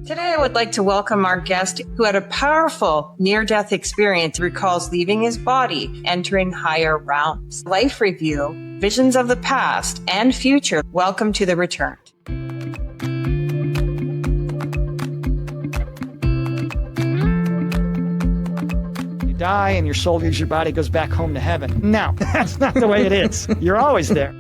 Today, I would like to welcome our guest who had a powerful near-death experience, recalls leaving his body, entering higher realms. Life review, visions of the past and future. Welcome to The Returned. You die and your soul leaves your body, goes back home to heaven. No, that's not the way it is. You're always there.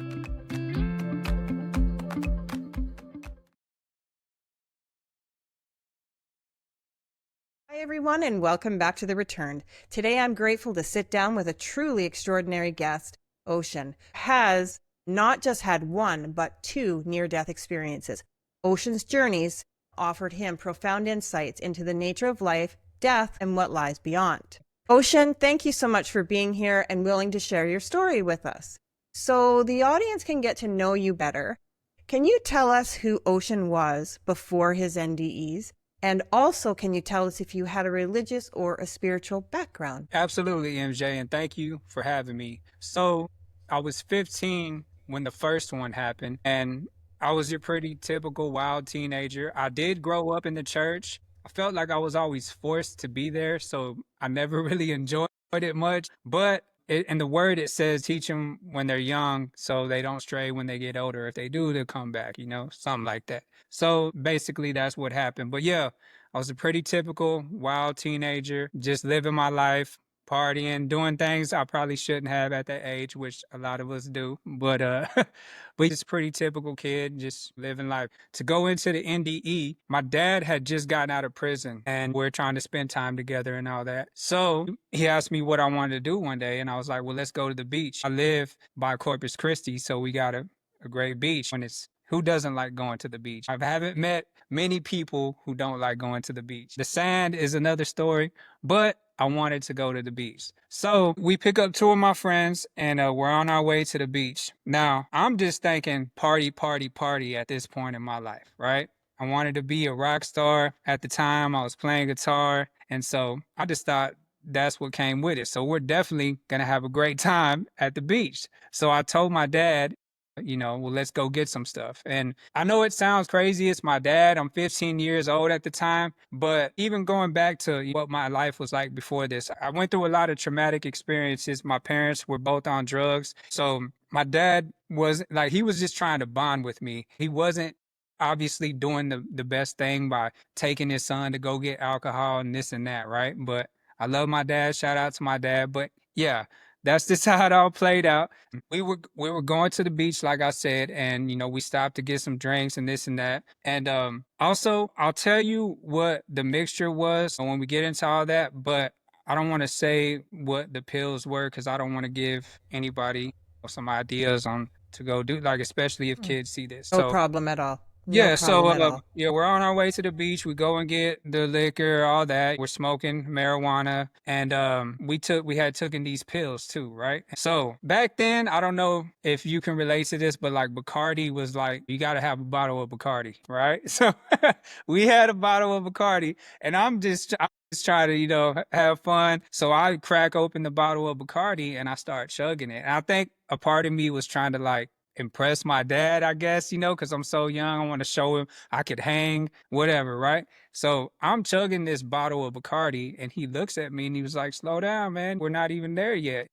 Hi, everyone, and welcome back to The Returned. Today, I'm grateful to sit down with a truly extraordinary guest. Ocean has not just had one, but two near-death experiences. Ocean's journeys offered him profound insights into the nature of life, death, and what lies beyond. Ocean, thank you so much for being here and willing to share your story with us. So the audience can get to know you better. Can you tell us who Ocean was before his NDEs? And also, can you tell us if you had a religious or a spiritual background? Absolutely, MJ, and thank you for having me. So I was 15 when the first one happened, and I was a pretty typical wild teenager. I did grow up in the church. I felt like I was always forced to be there, so I never really enjoyed it much. But in the word, it says, teach them when they're young so they don't stray when they get older. If they do, they'll come back, something like that. So basically, that's what happened. But yeah, I was a pretty typical wild teenager, just living my life, partying, doing things I probably shouldn't have at that age, which a lot of us do. But but just pretty typical kid, just living life. To go into the NDE, my dad had just gotten out of prison and we're trying to spend time together and all that. So he asked me what I wanted to do one day, and I was like, well, let's go to the beach. I live by Corpus Christi, so we got a great beach. And who doesn't like going to the beach? I haven't met many people who don't like going to the beach. The sand is another story, but I wanted to go to the beach. So we pick up two of my friends and we're on our way to the beach. Now, I'm just thinking party, party, party at this point in my life, right? I wanted to be a rock star at the time. I was playing guitar. And so I just thought that's what came with it. So we're definitely going to have a great time at the beach. So I told my dad, well, let's go get some stuff. And I know it sounds crazy. It's my dad. I'm 15 years old at the time. But even going back to what my life was like before this, I went through a lot of traumatic experiences. My parents were both on drugs. So my dad was like, he was just trying to bond with me. He wasn't obviously doing the best thing by taking his son to go get alcohol and this and that, right? But I love my dad. Shout out to my dad. But yeah, that's just how it all played out. We were going to the beach, like I said, and we stopped to get some drinks and this and that. And also, I'll tell you what the mixture was when we get into all that, but I don't want to say what the pills were because I don't want to give anybody some ideas on to go do, like, especially if kids see this. No problem at all. Yeah, so we're on our way to the beach. We go and get the liquor, all that. We're smoking marijuana, and we had taken these pills too, right? So back then, I don't know if you can relate to this, but like Bacardi was like, you got to have a bottle of Bacardi, right? So we had a bottle of Bacardi, and I'm just trying to have fun. So I crack open the bottle of Bacardi and I start chugging it. And I think a part of me was trying to like impress my dad, I guess, because I'm so young. I want to show him I could hang, whatever, right? So I'm chugging this bottle of Bacardi and he looks at me and he was like, slow down, man. We're not even there yet.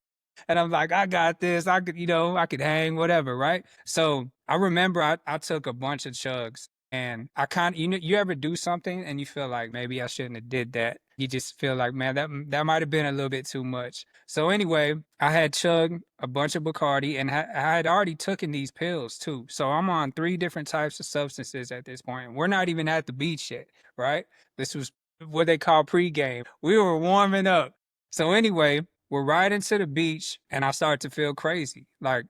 And I'm like, I got this. I could hang, whatever, right? So I remember I took a bunch of chugs and I kind of, you ever do something and you feel like maybe I shouldn't have did that. You just feel like, man, that might have been a little bit too much. So anyway, I had chugged a bunch of Bacardi and I had already taken these pills too. So I'm on 3 different types of substances at this point. We're not even at the beach yet, right? This was what they call pregame. We were warming up. So anyway, we're riding to the beach and I start to feel crazy. Like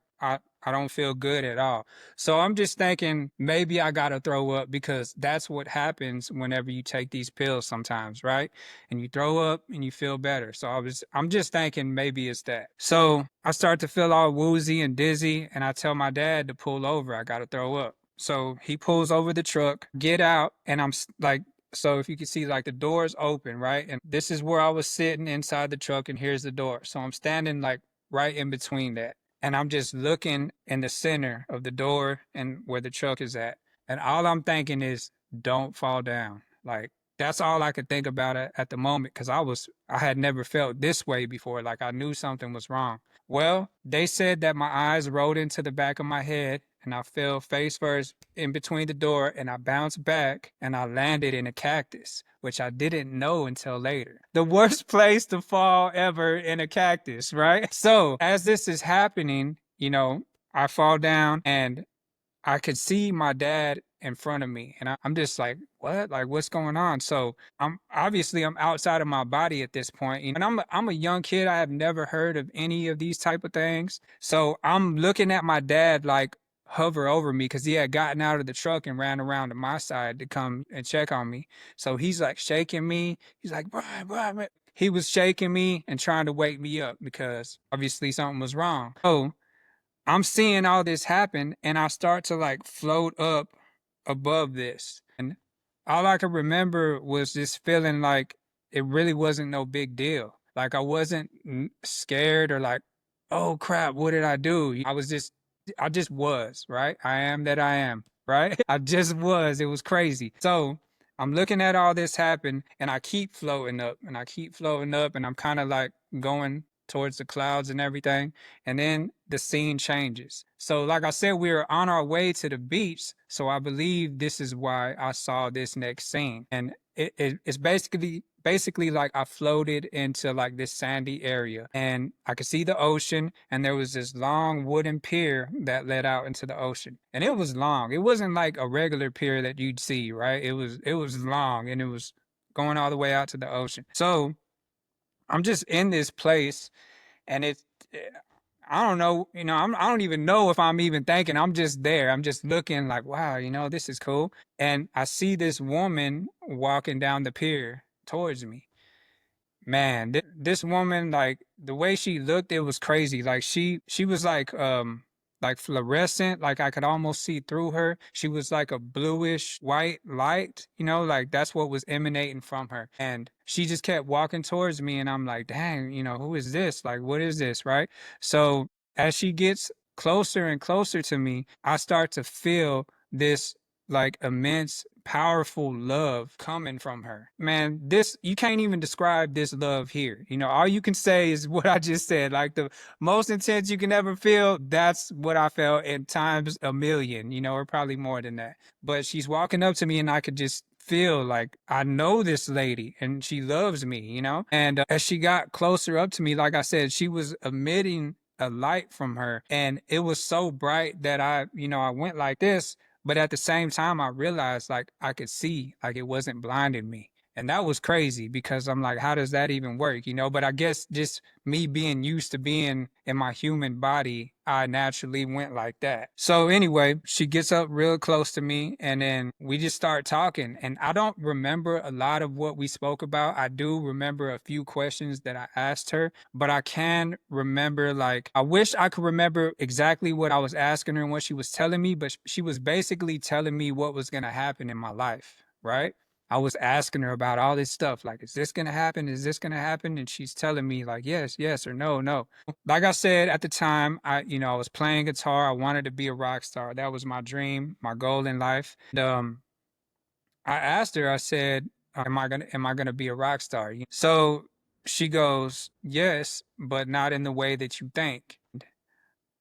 I don't feel good at all. So I'm just thinking maybe I got to throw up because that's what happens whenever you take these pills sometimes, right? And you throw up and you feel better. So I'm just thinking maybe it's that. So I start to feel all woozy and dizzy and I tell my dad to pull over. I got to throw up. So he pulls over the truck, get out, and I'm like, so if you can see, like, the door's open, right? And this is where I was sitting inside the truck and here's the door. So I'm standing like right in between that. And I'm just looking in the center of the door and where the truck is at. And all I'm thinking is, don't fall down. Like, that's all I could think about at the moment because I had never felt this way before. Like, I knew something was wrong. Well, they said that my eyes rolled into the back of my head and I fell face first in between the door and I bounced back and I landed in a cactus, which I didn't know until later. The worst place to fall ever in a cactus, right? So, as this is happening, I fall down and I could see my dad in front of me, and I'm just like, "What? Like, what's going on?" So I'm outside of my body at this point, and I'm a young kid. I have never heard of any of these type of things. So I'm looking at my dad like hover over me because he had gotten out of the truck and ran around to my side to come and check on me. So he's like shaking me. He's like, Brian, Brian. He was shaking me and trying to wake me up because obviously something was wrong. So I'm seeing all this happen and I start to like float up above this. And all I could remember was this feeling like it really wasn't no big deal. Like I wasn't scared or like, oh crap, what did I do? I just was, right? I am that I am, right? I just was. It was crazy. So I'm looking at all this happen and I keep floating up and I keep floating up and I'm kind of like going towards the clouds and everything. And then the scene changes. So, like I said, we were on our way to the beach. So I believe this is why I saw this next scene. And it's basically like I floated into like this sandy area and I could see the ocean and there was this long wooden pier that led out into the ocean. And it was long. It wasn't like a regular pier that you'd see, right? It was long and it was going all the way out to the ocean. So I'm just in this place and I don't know, I don't even know if I'm even thinking. I'm just there. I'm just looking like, wow, this is cool. And I see this woman walking down the pier towards me. Man, this woman, like the way she looked, it was crazy. Like she was like fluorescent, like I could almost see through her. She was like a bluish white light, like that's what was emanating from her. And she just kept walking towards me and I'm like, dang, who is this? Like, what is this, right? So as she gets closer and closer to me, I start to feel this like immense powerful love coming from her. Man, this you can't even describe this love here. All you can say is what I just said. Like the most intense you can ever feel, that's what I felt in times a million, or probably more than that. But she's walking up to me and I could just feel like I know this lady and she loves me. And as she got closer up to me, like I said, she was emitting a light from her and it was so bright that I went like this. But at the same time, I realized like I could see, like it wasn't blinding me. And that was crazy because I'm like, how does that even work? But I guess just me being used to being in my human body, I naturally went like that. So anyway, she gets up real close to me and then we just start talking. And I don't remember a lot of what we spoke about. I do remember a few questions that I asked her, but I can remember like, I wish I could remember exactly what I was asking her and what she was telling me, but she was basically telling me what was going to happen in my life, right? I was asking her about all this stuff, like, is this going to happen? Is this going to happen? And she's telling me like, yes, yes, or no, no. Like I said, at the time, I was playing guitar. I wanted to be a rock star. That was my dream, my goal in life. And, I asked her, I said, am I gonna be a rock star? So she goes, yes, but not in the way that you think.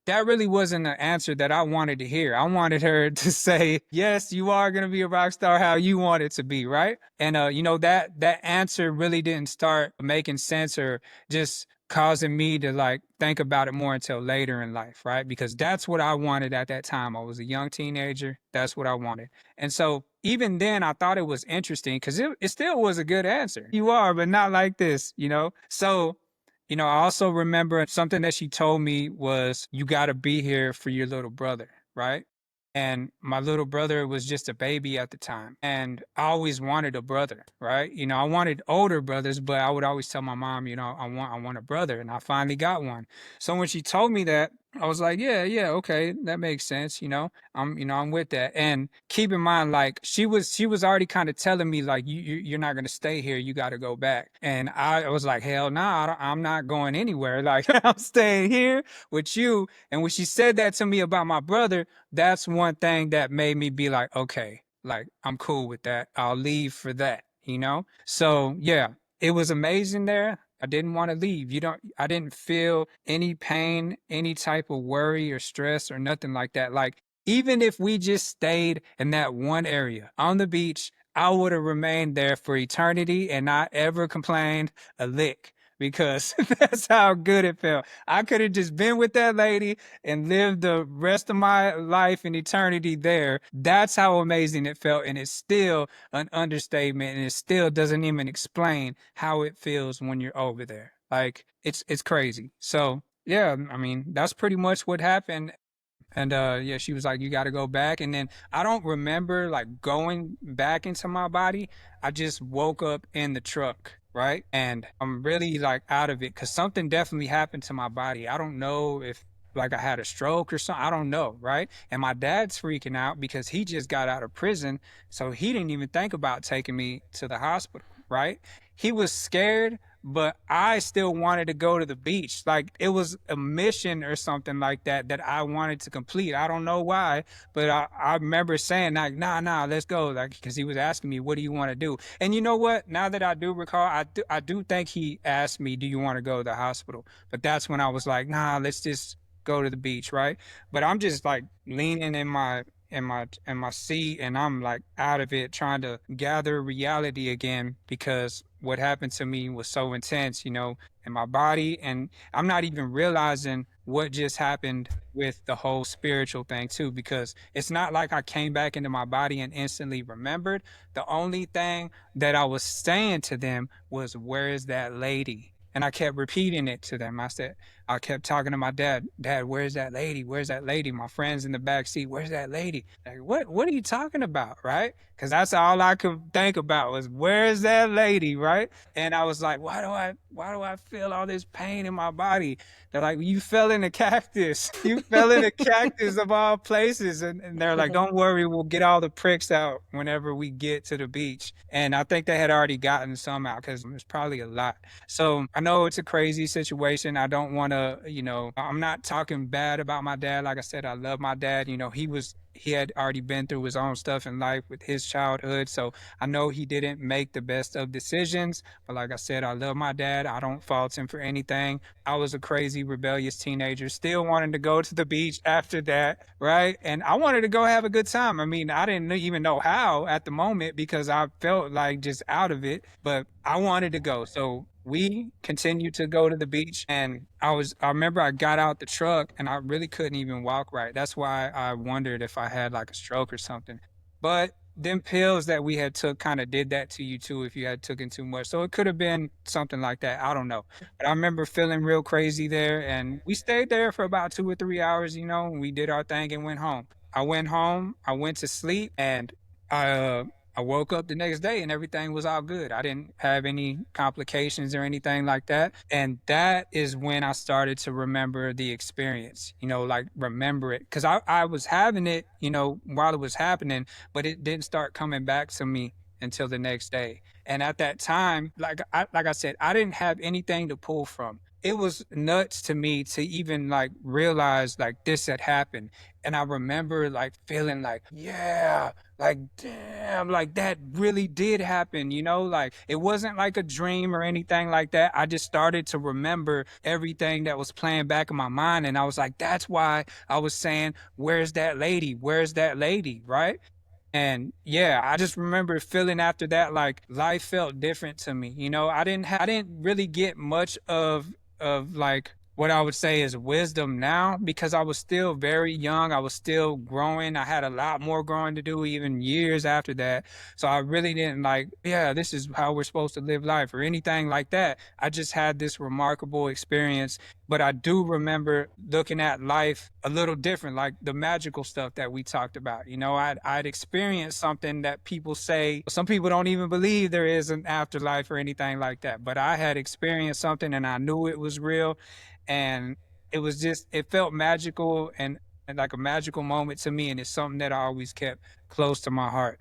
That really wasn't an answer that I wanted to hear. I wanted her to say, yes, you are going to be a rock star how you want it to be, right? And that answer really didn't start making sense or just causing me to like think about it more until later in life, right? Because that's what I wanted at that time. I was a young teenager. That's what I wanted. And so even then I thought it was interesting because it still was a good answer. You are, but not like this. So I also remember something that she told me was, you got to be here for your little brother, right? And my little brother was just a baby at the time. And I always wanted a brother, right? I wanted older brothers, but I would always tell my mom, I want a brother. And I finally got one. So when she told me that, I was like, yeah, yeah, okay, that makes sense. I'm with that. And keep in mind, like she was already kind of telling me like, you're not going to stay here. You got to go back. And I was like, hell no, I'm not going anywhere. Like I'm staying here with you. And when she said that to me about my brother, that's one thing that made me be like, okay, like, I'm cool with that. I'll leave for that, you know? So yeah, it was amazing there. I didn't want to leave. I didn't feel any pain, any type of worry or stress or nothing like that. Like, even if we just stayed in that one area on the beach, I would have remained there for eternity and not ever complained a lick because that's how good it felt. I could have just been with that lady and lived the rest of my life in eternity there. That's how amazing it felt. And it's still an understatement, and it still doesn't even explain how it feels when you're over there. Like, it's crazy. So yeah, I mean, that's pretty much what happened. And yeah, she was like, you got to go back. And then I don't remember like going back into my body. I just woke up in the truck, right? And I'm really like out of it because something definitely happened to my body. I don't know if like I had a stroke or something. I don't know, right? And my dad's freaking out because he just got out of prison. So he didn't even think about taking me to the hospital, right? He was scared, but I still wanted to go to the beach. Like, it was a mission or something like that that I wanted to complete. I don't know why, but I remember saying like, nah, let's go. Like, because he was asking me, what do you want to do? And you know what? Now that I do recall, I do think he asked me, do you want to go to the hospital? But that's when I was like, nah, let's just go to the beach, right? But I'm just like leaning in my seat, and I'm like out of it, trying to gather reality again because what happened to me was so intense, in my body. And I'm not even realizing what just happened with the whole spiritual thing too, because it's not like I came back into my body and instantly remembered. The only thing that I was saying to them was, where is that lady? And I kept repeating it to them. I kept talking to my dad, Dad, where's that lady? Where's that lady? My friends in the back seat, where's that lady? Like, what are you talking about? Right? Because that's all I could think about was, where's that lady? Right? And I was like, why do I feel all this pain in my body? They're like, you fell in a cactus. You fell in a cactus of all places. And they're like, don't worry, we'll get all the pricks out whenever we get to the beach. And I think they had already gotten some out because it's probably a lot. So I know it's a crazy situation. I don't want to, I'm not talking bad about my dad. Like I said, I love my dad. He had already been through his own stuff in life with his childhood. So I know he didn't make the best of decisions. But like I said, I love my dad. I don't fault him for anything. I was a crazy, rebellious teenager, still wanting to go to the beach after that, right? And I wanted to go have a good time. I mean, I didn't even know how at the moment because I felt like just out of it, but I wanted to go. So we continued to go to the beach, and I remember I got out the truck and I really couldn't even walk right. That's why I wondered if I had like a stroke or something. But them pills that we had took kind of did that to you too if you had taken too much. So it could have been something like that. I don't know. But I remember feeling real crazy there, and we stayed there for about 2 or 3 hours, and we did our thing and went home. I went home, I went to sleep, and I I woke up the next day and everything was all good. I didn't have any complications or anything like that. And that is when I started to remember the experience, like remember it. Because I was having it, while it was happening, but it didn't start coming back to me until the next day. And at that time, like I said, I didn't have anything to pull from. It was nuts to me to even like realize like this had happened. And I remember like feeling like, yeah, like, damn, like that really did happen, like it wasn't like a dream or anything like that. I just started to remember everything that was playing back in my mind. And I was like, that's why I was saying, where's that lady? Where's that lady? Right. And yeah, I just remember feeling after that like life felt different to me. I didn't really get much of like what I would say is wisdom now because I was still very young. I was still growing. I had a lot more growing to do even years after that. So I really didn't like, yeah, this is how we're supposed to live life or anything like that. I just had this remarkable experience, but I do remember looking at life a little different, like the magical stuff that we talked about. I'd experienced something that people say, some people don't even believe there is an afterlife or anything like that. But I had experienced something and I knew it was real. And it felt magical and like a magical moment to me. And it's something that I always kept close to my heart.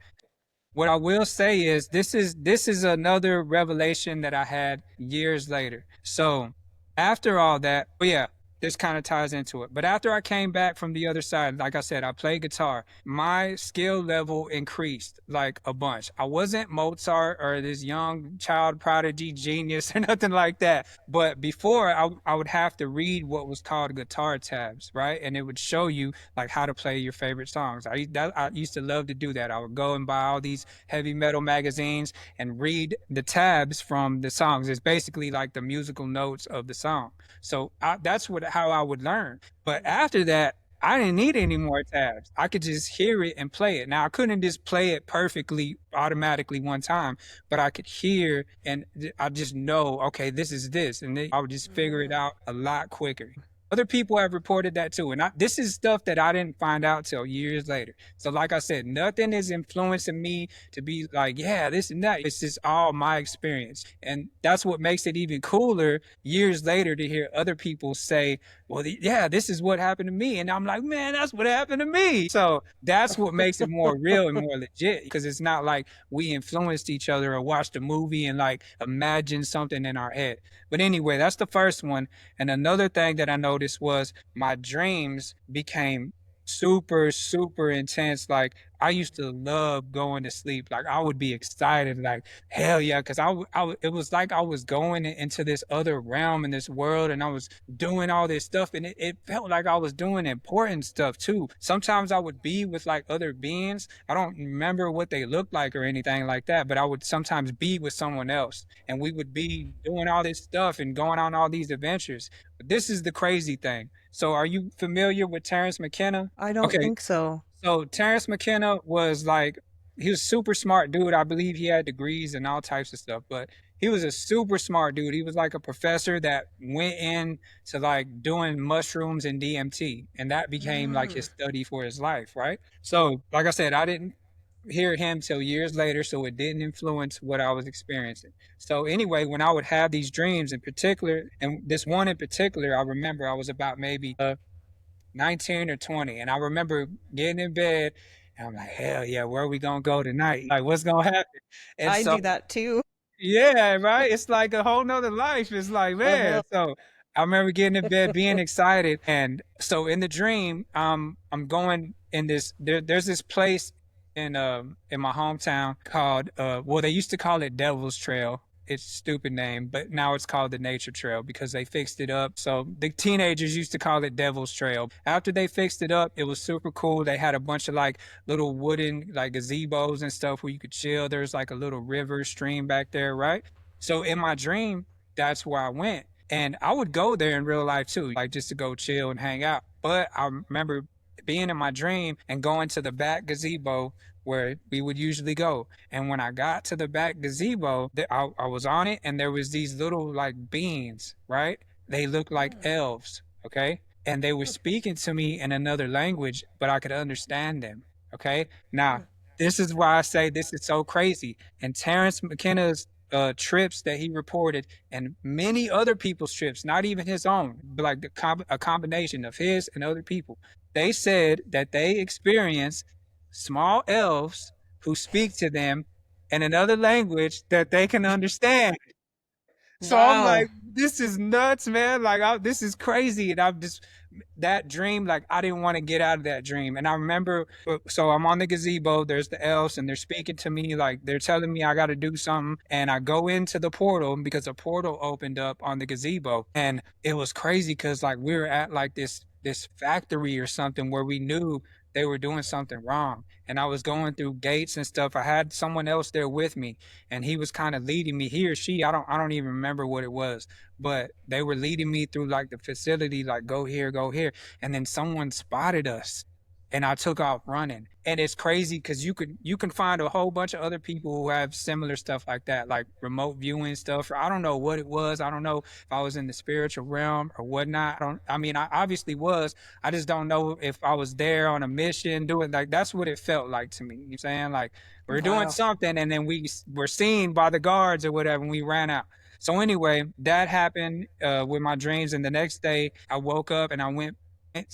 What I will say is this is another revelation that I had years later. So after all that, oh yeah, this kind of ties into it. But after I came back from the other side, like I said, I played guitar. My skill level increased like a bunch. I wasn't Mozart or this young child prodigy genius or nothing like that. But before, I would have to read what was called guitar tabs, right? And it would show you like how to play your favorite songs. I used to love to do that. I would go and buy all these heavy metal magazines and read the tabs from the songs. It's basically like the musical notes of the song. So that's how I would learn. But after that, I didn't need any more tabs. I could just hear it and play it. Now I couldn't just play it perfectly automatically one time, but I could hear and I just know, okay, this is this, and then I would just figure it out a lot quicker. Other people have reported that too, and this is stuff that I didn't find out till years later. So, like I said, nothing is influencing me to be like, yeah, this and that. It's just all my experience, and that's what makes it even cooler years later to hear other people say, well, yeah, this is what happened to me. And I'm like, man, that's what happened to me. So that's what makes it more real and more legit, because it's not like we influenced each other or watched a movie and like imagine something in our head. But anyway, that's the first one. And another thing that I noticed was my dreams became super, super intense. Like I used to love going to sleep. Like I would be excited, like hell yeah, because it was like I was going into this other realm in this world, and I was doing all this stuff, and it felt like I was doing important stuff too. Sometimes I would be with like other beings. I don't remember what they looked like or anything like that, but I would sometimes be with someone else, and we would be doing all this stuff and going on all these adventures. But this is the crazy thing. So are you familiar with Terrence McKenna? I don't Okay, think so. so Terrence McKenna was like, he was a super smart dude. I believe he had degrees and all types of stuff, but he was a super smart dude. He was like a professor that went in to like doing mushrooms and DMT, and that became like his study for his life, right? So, like I said, I didn't hear him till years later, so it didn't influence what I was experiencing. So anyway, when I would have these dreams in particular, and this one in particular, I remember I was about maybe 19 or 20. And I remember getting in bed and I'm like, hell yeah, where are we gonna go tonight? Like, what's gonna happen? And I so, do that too. yeah, right. It's like a whole nother life. It's like, man. Uh-huh. So I remember getting in bed, being excited. And so in the dream, I'm going in there's this place in my hometown called well, they used to call it Devil's Trail. It's a stupid name, but now it's called the Nature Trail because they fixed it up. So the teenagers used to call it Devil's Trail. After they fixed it up, it was super cool. They had a bunch of like little wooden like gazebos and stuff where you could chill. There's like a little river stream back there, right? So in my dream, that's where I went. And I would go there in real life too, like just to go chill and hang out. But I remember being in my dream and going to the back gazebo where we would usually go. And when I got to the back gazebo, I was on it, and there was these little like beings, right? They looked like elves, okay? And they were speaking to me in another language, but I could understand them, okay? Now, this is why I say this is so crazy. And Terrence McKenna's trips that he reported, and many other people's trips, not even his own, but like a combination of his and other people, they said that they experienced small elves who speak to them in another language that they can understand. So I'm Wow. like, this is nuts, man. Like, this is crazy. And I'm just, that dream, like, I didn't want to get out of that dream. And I remember, so I'm on the gazebo, there's the elves, and they're speaking to me, like, they're telling me I got to do something. And I go into the portal because a portal opened up on the gazebo. And it was crazy because, like, we were at, like, this factory or something where we knew they were doing something wrong. And I was going through gates and stuff. I had someone else there with me, and he was kind of leading me, he or she, I don't even remember what it was, but they were leading me through like the facility, like go here, go here. And then someone spotted us, and I took off running. And it's crazy because you can find a whole bunch of other people who have similar stuff like that, like remote viewing stuff. I don't know what it was. I don't know if I was in the spiritual realm or whatnot. I mean, I obviously was. I just don't know if I was there on a mission doing, like, that's what it felt like to me. You know what I'm saying? Like, we're doing Wow. something, and then we were seen by the guards or whatever, and we ran out. So anyway, that happened with my dreams. And the next day I woke up and I went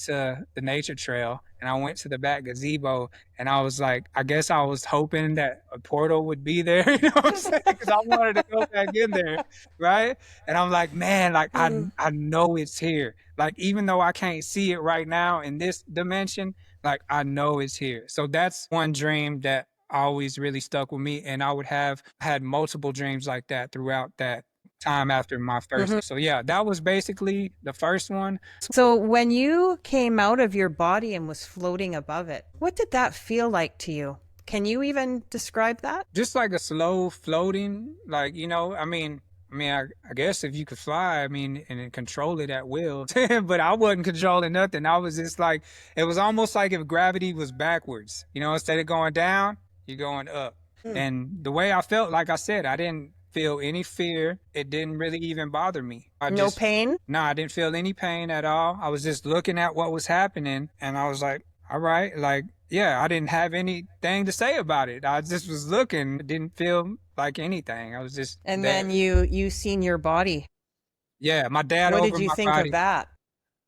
to the nature trail, and I went to the back gazebo, and I was like, I guess I was hoping that a portal would be there, you know what I'm saying? Because I wanted to go back in there, right? And I'm like, man, like I know it's here. Like, even though I can't see it right now in this dimension, like, I know it's here. So that's one dream that always really stuck with me. And I would have had multiple dreams like that throughout that time after my first. Mhm. So yeah, that was basically the first one. So when you came out of your body and was floating above it, what did that feel like to you? Can you even describe that? Just like a slow floating, like, I guess if you could fly, and then control it at will, but I wasn't controlling nothing. I was just like, it was almost like if gravity was backwards, instead of going down, you're going up. Hmm. And the way I felt, like I said, I didn't feel any fear. It didn't really even bother me. No pain? No, I didn't feel any pain at all. I was just looking at what was happening and I was like, all right, like, yeah, I didn't have anything to say about it. I just was looking, didn't feel like anything. I was just And there. then you seen your body. Yeah, my dad What over did you my think of body. that?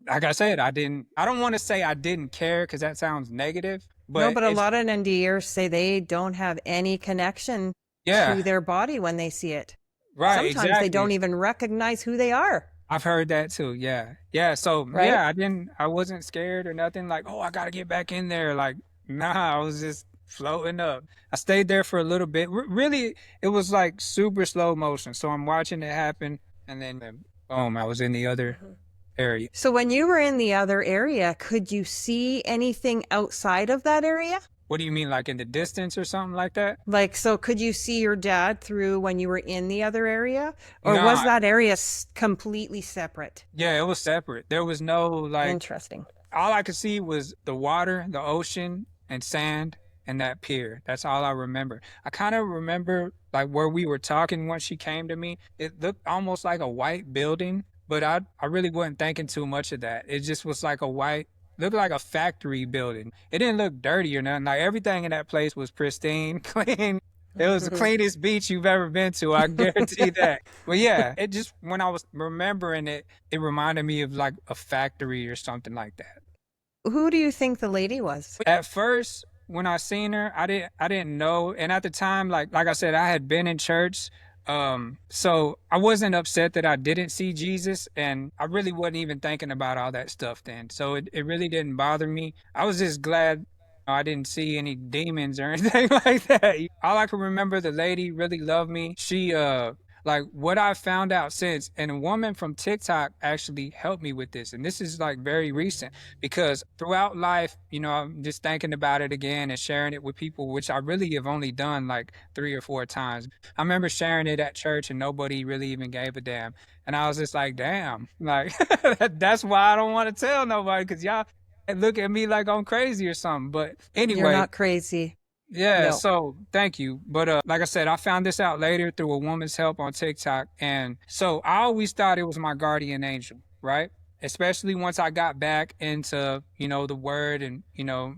Like I said, I don't want to say I didn't care because that sounds negative, No, but but a it's, lot of NDErs say they don't have any connection yeah, to their body when they see it. right, Sometimes they don't exactly. even recognize who they are, I've heard that too. Yeah. Yeah. So right? yeah, I wasn't scared or nothing like, oh, I got to get back in there. Like, nah, I was just floating up. I stayed there for a little bit. Really, it was like super slow motion. So I'm watching it happen and then boom, I was in the other Mhm. area. So when you were in the other area, could you see anything outside of that area? What do you mean, like in the distance or something like that? Like, so could you see your dad through when you were in the other area? Or was Nah, that area completely separate? yeah, it was separate. There was no like, Interesting. all I could see was the water, the ocean, and sand, and that pier. That's all I remember. I kind of remember like where we were talking once she came to me. It looked almost like a white building, but I really wasn't thinking too much of that. It just was like a white, looked like a factory building. It didn't look dirty or nothing. Like everything in that place was pristine, clean. It was the cleanest beach you've ever been to. I guarantee that. But yeah, it just, when I was remembering it, it reminded me of like a factory or something like that. Who do you think the lady was? At first, when I seen her, I didn't know. And at the time, like I said, I had been in church. So I wasn't upset that I didn't see Jesus, and I really wasn't even thinking about all that stuff then. So it really didn't bother me. I was just glad I didn't see any demons or anything like that. All I can remember, the lady really loved me. She like what I found out since, and a woman from TikTok actually helped me with this. And this is like very recent because throughout life, I'm just thinking about it again and sharing it with people, which I really have only done like 3 or 4 times. I remember sharing it at church and nobody really even gave a damn. And I was just like, damn, like that's why I don't want to tell nobody because y'all look at me like I'm crazy or something. But You're anyway, not crazy. yeah, No. so thank you. But like I said, I found this out later through a woman's help on TikTok. And so I always thought it was my guardian angel, right? Especially once I got back into, the word and,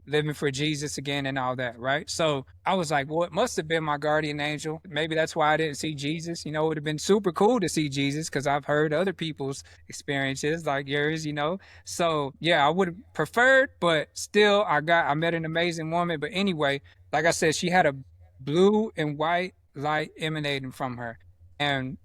living for Jesus again and all that, right? So I was like, well, it must have been my guardian angel. Maybe that's why I didn't see Jesus. It would have been super cool to see Jesus because I've heard other people's experiences like yours. So yeah, I would have preferred, but still I met an amazing woman. But anyway, like I said, she had a blue and white light emanating from her. And,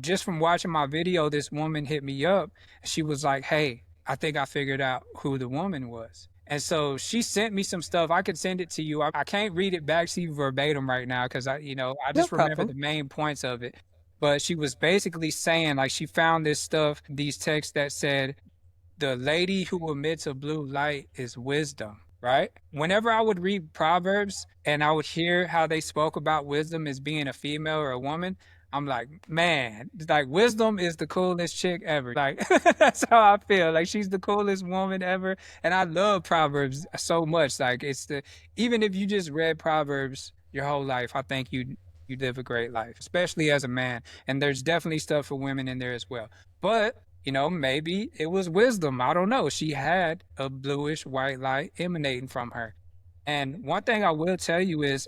just from watching my video, this woman hit me up. She was like, hey, I think I figured out who the woman was. And so she sent me some stuff. I could send it to you. I can't read it back to you verbatim right now because I No just remember problem. the main points of it. But she was basically saying, like, she found this stuff, these texts that said, the lady who emits a blue light is wisdom, right? Whenever I would read Proverbs and I would hear how they spoke about wisdom as being a female or a woman, I'm like, man, like wisdom is the coolest chick ever. Like that's how I feel. Like she's the coolest woman ever. And I love Proverbs so much. Like even if you just read Proverbs your whole life, I think you live a great life, especially as a man. And there's definitely stuff for women in there as well. But maybe it was wisdom. I don't know. She had a bluish white light emanating from her. And one thing I will tell you is,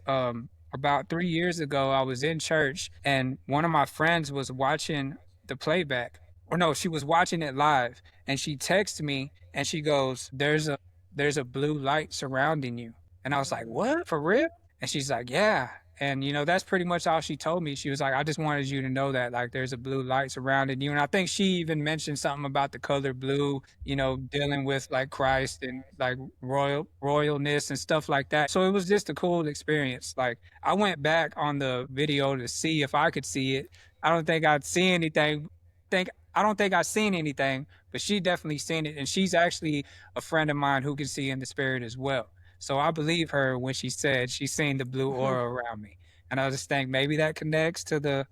about 3 years ago, I was in church and one of my friends was watching the playback. Or no, she was watching it live and she texted me and she goes, there's a blue light surrounding you. And I was like, what? For real? And she's like, yeah. And, that's pretty much all she told me. She was like, I just wanted you to know that, like, there's a blue light surrounding you. And I think she even mentioned something about the color blue, dealing with like Christ and like royalness and stuff like that. So it was just a cool experience. Like, I went back on the video to see if I could see it. I don't think I'd see anything. I don't think I've seen anything, but she definitely seen it. And she's actually a friend of mine who can see in the spirit as well. So I believe her when she said she's seen the blue Mhm. aura around me. And I just think maybe that connects to the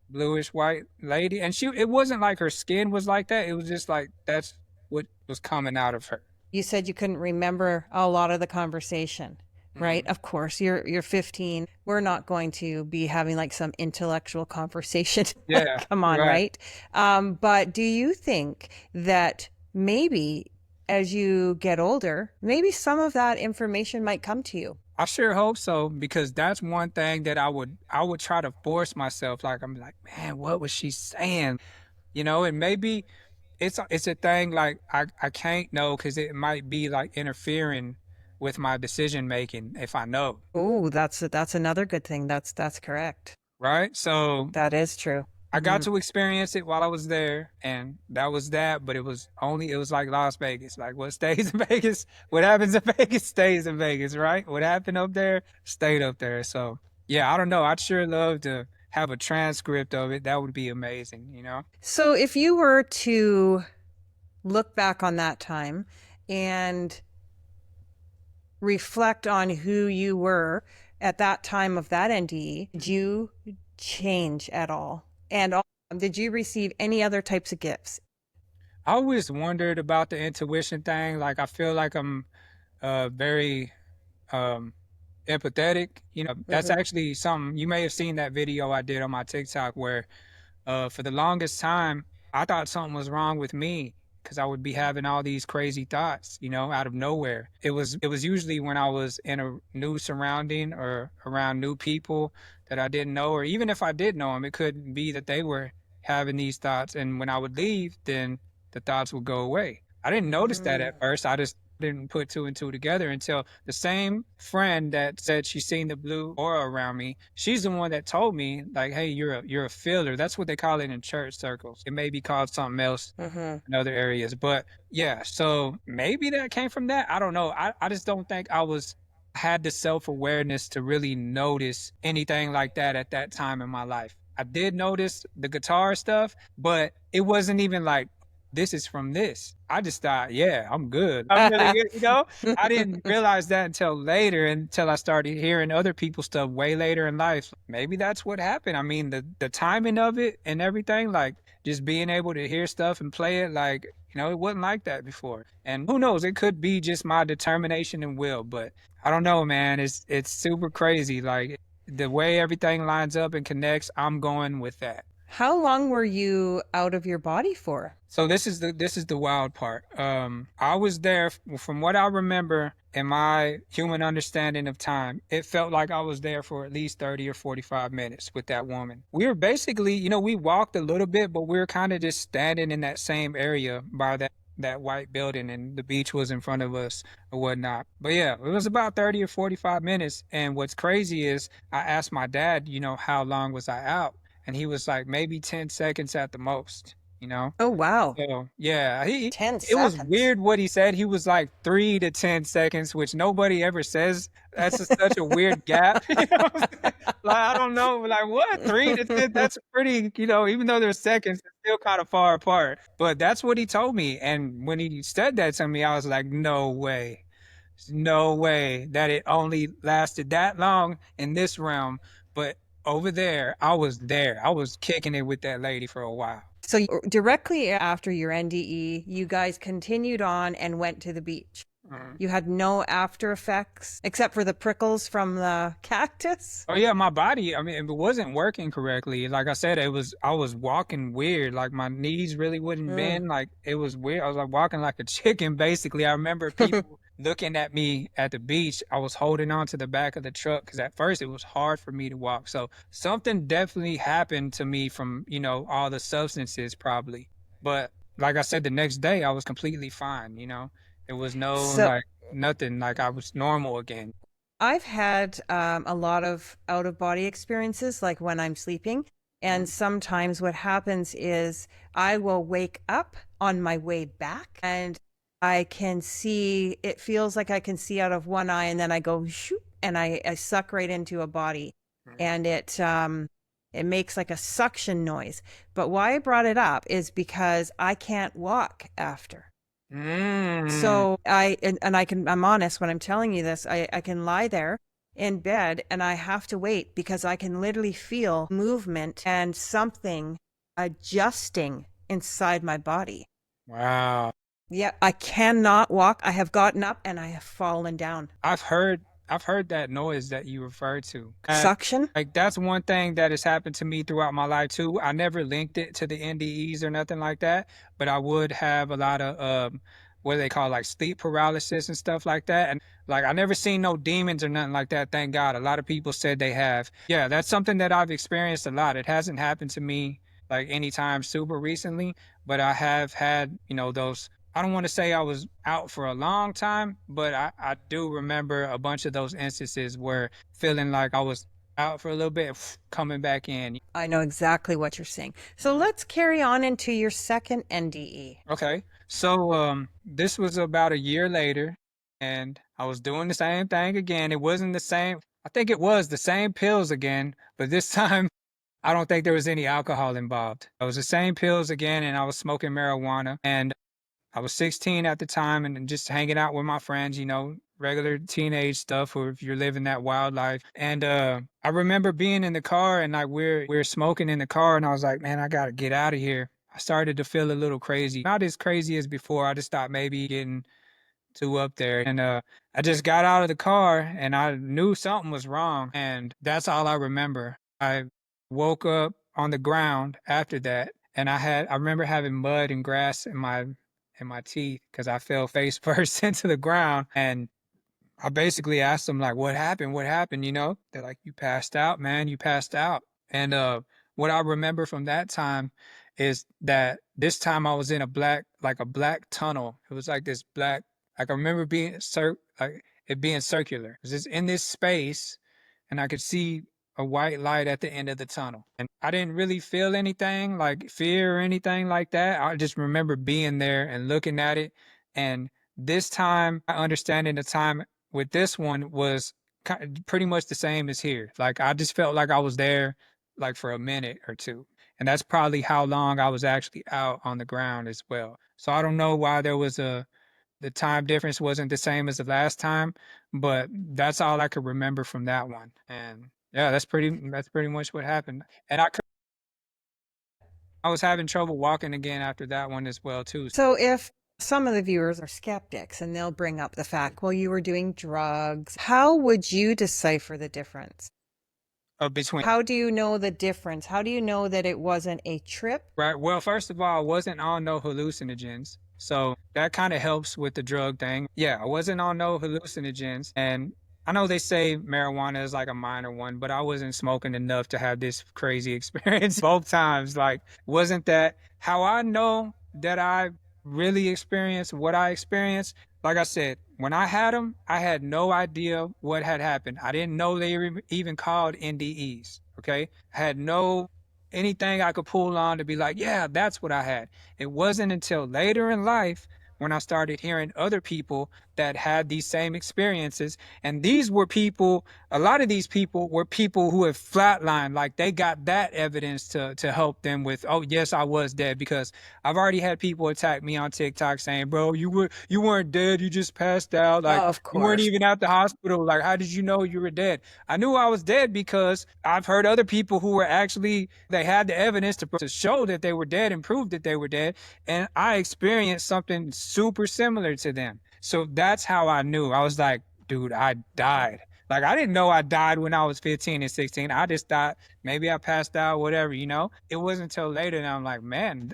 bluish white lady. And it wasn't like her skin was like that. It was just like that's what was coming out of her. You said you couldn't remember a lot of the conversation, right? Mm. Of course, you're 15. We're not going to be having like some intellectual conversation. Yeah, Come on, right. right? But do you think that maybe as you get older, maybe some of that information might come to you? I sure hope so, because that's one thing that I would try to force myself. Like, I'm like, man, what was she saying? And maybe it's a thing like I can't know because it might be like interfering with my decision making if I know, Oh, that's another good thing. That's correct. right? So That is true. I got Mhm. to experience it while I was there, and that was that. But it was like Las Vegas. Like, what stays in Vegas, what happens in Vegas stays in Vegas, right? What happened up there stayed up there. So yeah, I don't know. I'd sure love to have a transcript of it. That would be amazing. So if you were to look back on that time and reflect on who you were at that time of that NDE, did you change at all? And did you receive any other types of gifts? I always wondered about the intuition thing. Like, I feel like I'm very um, empathetic. That's Hmm. actually something you may have seen that video I did on my TikTok where for the longest time, I thought something was wrong with me because I would be having all these crazy thoughts, out of nowhere. It was usually when I was in a new surrounding or around new people that I didn't know, or even if I did know them, it could be that they were having these thoughts. And when I would leave, then the thoughts would go away. I didn't notice that Hmm. at first. I just didn't put two and two together until the same friend that said she's seen the blue aura around me, she's the one that told me, like, hey, you're a feeler. That's what they call it in church circles. It may be called something else Hmm. in other areas. But yeah, so maybe that came from that. I don't know. I just don't think had the self-awareness to really notice anything like that at that time in my life. I did notice the guitar stuff, but it wasn't even like this is from this. I just thought, yeah, I'm good. I'm really good. I didn't realize that until later, until I started hearing other people's stuff way later in life. Maybe that's what happened. I mean, the timing of it and everything, like just being able to hear stuff and play it, like, it wasn't like that before. And who knows, it could be just my determination and will, but I don't know, man. It's super crazy. Like, the way everything lines up and connects, I'm going with that. How long were you out of your body for? So this is the wild part. I was there from what I remember in my human understanding of time. It felt like I was there for at least 30 or 45 minutes with that woman. We were basically, we walked a little bit, but we were kind of just standing in that same area by that white building, and the beach was in front of us or whatnot. But yeah, it was about 30 or 45 minutes. And what's crazy is I asked my dad, how long was I out? And he was like, maybe 10 seconds at the most. Oh, wow. So yeah, 10 it was seconds. weird what he said. He was like 3 to 10 seconds, which nobody ever says. That's such a weird gap. You know what I'm saying? Like, I don't know, like what 3 to 10? That's pretty. Even though there's seconds, it's still kind of far apart. But that's what he told me, and when he said that to me, I was like, no way. There's no way that it only lasted that long in this realm. But over there, I was there. I was kicking it with that lady for a while. So directly after your NDE, you guys continued on and went to the beach. Mhm. You had no after effects except for the prickles from the cactus. Oh yeah, my body, I mean, it wasn't working correctly. Like I said, I was walking weird. Like, my knees really wouldn't Mm. bend. Like, it was weird. I was like walking like a chicken, basically. I remember people looking at me at the beach. I was holding on to the back of the truck because at first it was hard for me to walk. So something definitely happened to me from, all the substances probably. But like I said, the next day I was completely fine. There was no So like nothing, like I was normal again. I've had a lot of out of body experiences, like when I'm sleeping. And sometimes what happens is I will wake up on my way back and I can see, it feels like I can see out of one eye and then I go shoop and I suck right into a body and it makes like a suction noise. But why I brought it up is because I can't walk after. Mm. So and I'm honest when I'm telling you this, I can lie there in bed and I have to wait because I can literally feel movement and something adjusting inside my body. Wow. Yeah, I cannot walk. I have gotten up and I have fallen down. I've heard I've heard that noise that you referred to. Suction? Like that's one thing that has happened to me throughout my life too. I never linked it to the NDEs or nothing like that, but I would have a lot of what they call like sleep paralysis and stuff like that. And like I never seen no demons or nothing like that, thank God. A lot of people said they have. Yeah, that's something that I've experienced a lot. It hasn't happened to me like anytime super recently, but I have had, those. I don't want to say I was out for a long time, but I do remember a bunch of those instances where feeling like I was out for a little bit, coming back in. I know exactly what you're saying. So let's carry on into your second NDE. Okay. So this was about a year later and I was doing the same thing again. It wasn't the same. I think it was the same pills again, but this time I don't think there was any alcohol involved. It was the same pills again and I was smoking marijuana and I was 16 at the time and just hanging out with my friends, regular teenage stuff or if you're living that wild life. And I remember being in the car and like we're smoking in the car and I was like, man, I gotta get out of here. I started to feel a little crazy. Not as crazy as before. I just thought maybe getting too up there. And I just got out of the car and I knew something was wrong. And that's all I remember. I woke up on the ground after that and I remember having mud and grass in my teeth because I fell face first into the ground. And I basically asked them like, what happened? What happened? They're like, you passed out, man. You passed out. And what I remember from that time is that this time I was in like a black tunnel. It was like this black, like I remember like it being circular. It was just in this space and I could see a white light at the end of the tunnel. And I didn't really feel anything like fear or anything like that. I just remember being there and looking at it. And this time, I understanding the time with this one was pretty much the same as here. Like I just felt like I was there like for a minute or two. And that's probably how long I was actually out on the ground as well. So I don't know why the time difference wasn't the same as the last time, but that's all I could remember from that one. And yeah, that's pretty much what happened. And I was having trouble walking again after that one as well too. So if some of the viewers are skeptics and they'll bring up the fact, well, you were doing drugs, how would you decipher the difference? Between How do you know the difference? How do you know that it wasn't a trip? Right. Well, first of all, I wasn't on no hallucinogens. So that kind of helps with the drug thing. Yeah, I wasn't on no hallucinogens. And I know they say marijuana is like a minor one, but I wasn't smoking enough to have this crazy experience both times. Like, wasn't that how I know that I really experienced what I experienced? Like I said, when I had them, I had no idea what had happened. I didn't know they were even called NDEs. Okay. I had no anything I could pull on to be like, yeah, that's what I had. It wasn't until later in life when I started hearing other people that had these same experiences. And these were people, a lot of these people were people who have flatlined, like they got that evidence to help them with, oh, yes, I was dead. Because I've already had people attack me on TikTok saying, bro, you weren't dead, you just passed out. Like Oh, of you weren't course. even at the hospital. Like, how did you know you were dead? I knew I was dead because I've heard other people who were actually, they had the evidence to show that they were dead and prove that they were dead. And I experienced something super similar to them. So that's how I knew. I was like, dude, I died. Like, I didn't know I died when I was 15 and 16. I just thought maybe I passed out, whatever. It wasn't until later that I'm like, man,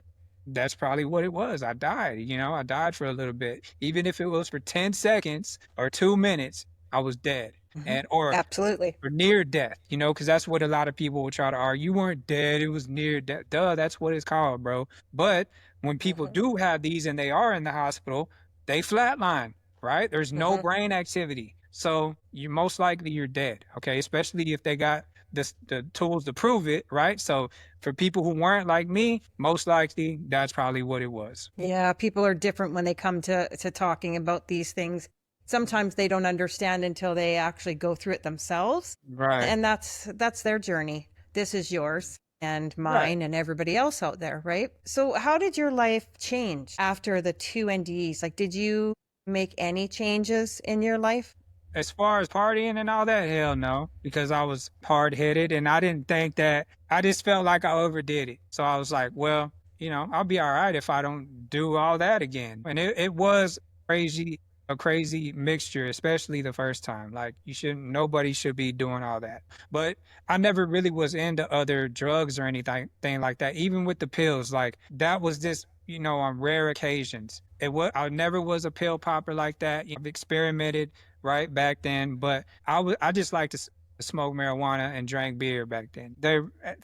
that's probably what it was. I died. I died for a little bit. Even if it was for 10 seconds or 2 minutes, I was dead. Mhm. And Absolutely. or near death, because that's what a lot of people will try to argue. You weren't dead, it was near death. Duh, that's what it's called, bro. But when people Hmm. do have these and they are in the hospital, they flatline, right? There's no Hmm. brain activity. So you most likely you're dead. Okay. Especially if they got the tools to prove it, right? So for people who weren't like me, most likely that's probably what it was. Yeah, people are different when they come to talking about these things. Sometimes they don't understand until they actually go through it themselves. Right. And that's their journey. This is yours and Right. mine and everybody else out there, right? So how did your life change after the two NDEs? Like, did you make any changes in your life? As far as partying and all that, hell no, because I was hard headed and I didn't think that, I just felt like I overdid it. So I was like, well, I'll be all right if I don't do all that again. And it was crazy, a crazy mixture, especially the first time. Like nobody should be doing all that. But I never really was into other drugs or anything thing like that. Even with the pills, like that was just, on rare occasions. I never was a pill popper like that. I've experimented right back then, but I just like to smoke marijuana and drank beer back then.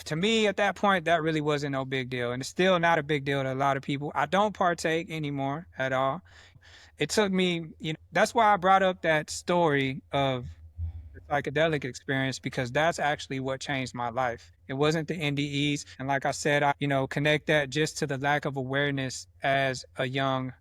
To me at that point that really wasn't no big deal, and it's still not a big deal to a lot of people. I don't partake anymore at all. It took me, that's why I brought up that story of the psychedelic experience, because that's actually what changed my life. It wasn't the NDEs. And like I said, I, connect that just to the lack of awareness as a young,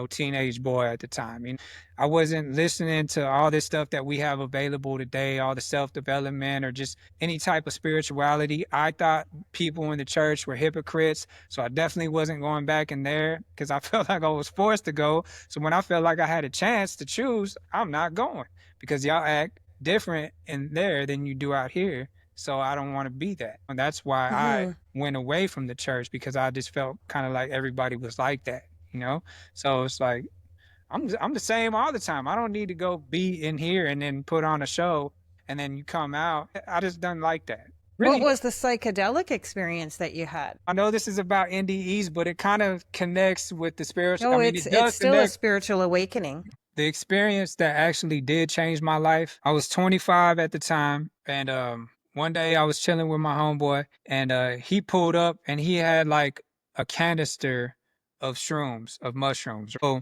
teenage boy at the time. I wasn't listening to all this stuff that we have available today, all the self-development or just any type of spirituality. I thought people in the church were hypocrites. So I definitely wasn't going back in there because I felt like I was forced to go. So when I felt like I had a chance to choose, I'm not going because y'all act different in there than you do out here. So I don't want to be that. And that's why I Hmm. went away from the church, because I just felt kind of like everybody was like that, you know? So it's like, I'm the same all the time. I don't need to go be in here and then put on a show and then you come out. I just don't like that. What Really, was the psychedelic experience that you had? I know this is about NDEs, but it kind of connects with the spiritual. I No, mean, it's it it's does still a connect. spiritual awakening. The experience that actually did change my life. I was 25 at the time, and one day I was chilling with my homeboy, and he pulled up, and he had like a canister of shrooms, of mushrooms. So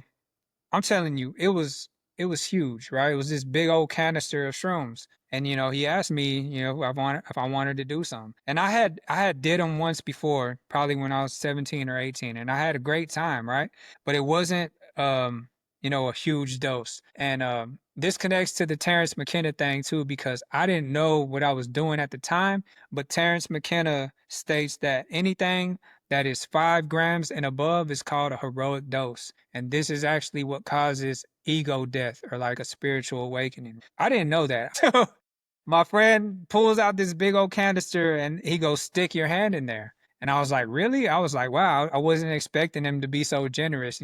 I'm telling you, it was huge, right? It was this big old canister of shrooms. And he asked me, if I wanted to do some. And I had did them once before, probably when I was 17 or 18, and I had a great time, right? But it wasn't a huge dose. And this connects to the Terrence McKenna thing too, because I didn't know what I was doing at the time, but Terrence McKenna states that anything that is 5 grams and above is called a heroic dose. And this is actually what causes ego death or like a spiritual awakening. I didn't know that. So my friend pulls out this big old canister and he goes, stick your hand in there. And I was like, really? I was like, wow, I wasn't expecting him to be so generous.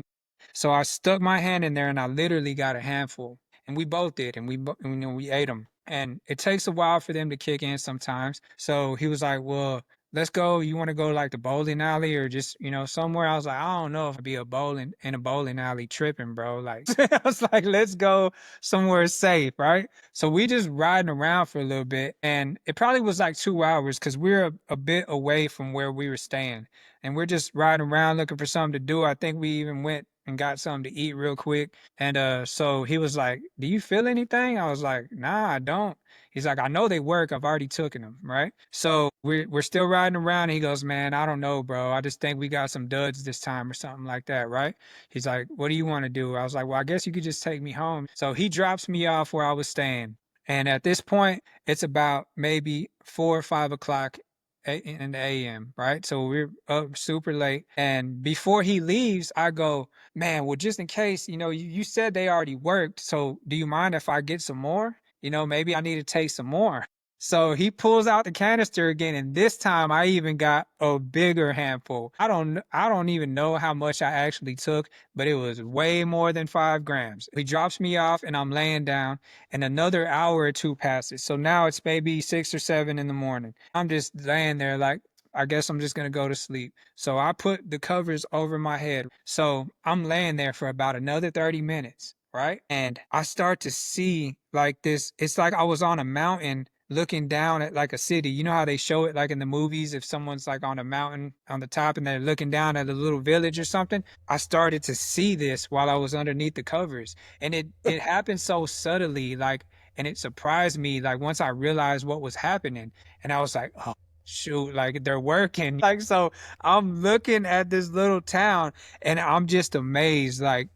So I stuck my hand in there and I literally got a handful. And we both did. And we ate them. And it takes a while for them to kick in sometimes. So he was like, well, let's go. You want to go like the bowling alley or just, somewhere? I was like, I don't know if I'd be in a bowling alley tripping, bro. Like, I was like, let's go somewhere safe, right? So we just riding around for a little bit, and it probably was like 2 hours because we're a bit away from where we were staying, and we're just riding around looking for something to do. I think we even went and got something to eat real quick. And so he was like, do you feel anything? I was like, nah, I don't. He's like, I know they work. I've already taken them, right? So we're still riding around. And he goes, man, I don't know, bro. I just think we got some duds this time or something like that, right? He's like, what do you want to do? I was like, well, I guess you could just take me home. So he drops me off where I was staying. And at this point, it's about maybe 4 or 5 o'clock in the AM, right? So we're up super late. And before he leaves, I go, man, well, just in case, you said they already worked. So do you mind if I get some more? Maybe I need to take some more. So he pulls out the canister again, and this time I even got a bigger handful. I don't even know how much I actually took, but it was way more than 5 grams. He drops me off and I'm laying down, and another hour or two passes. So now it's maybe 6 or 7 in the morning. I'm just laying there like, I guess I'm just gonna go to sleep. So I put the covers over my head. So I'm laying there for about another 30 minutes, right? And I start to see like this, it's like I was on a mountain looking down at like a city. You know how they show it like in the movies if someone's like on a mountain on the top and they're looking down at a little village or something? I started to see this while I was underneath the covers. And it happened so subtly, like, and it surprised me like once I realized what was happening. And I was like, oh shoot, like they're working. Like so I'm looking at this little town and I'm just amazed. Like,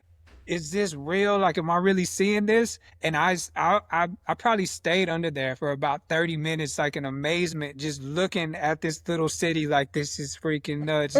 is this real? Like, am I really seeing this? And I probably stayed under there for about 30 minutes, like in amazement, just looking at this little city. Like, this is freaking nuts.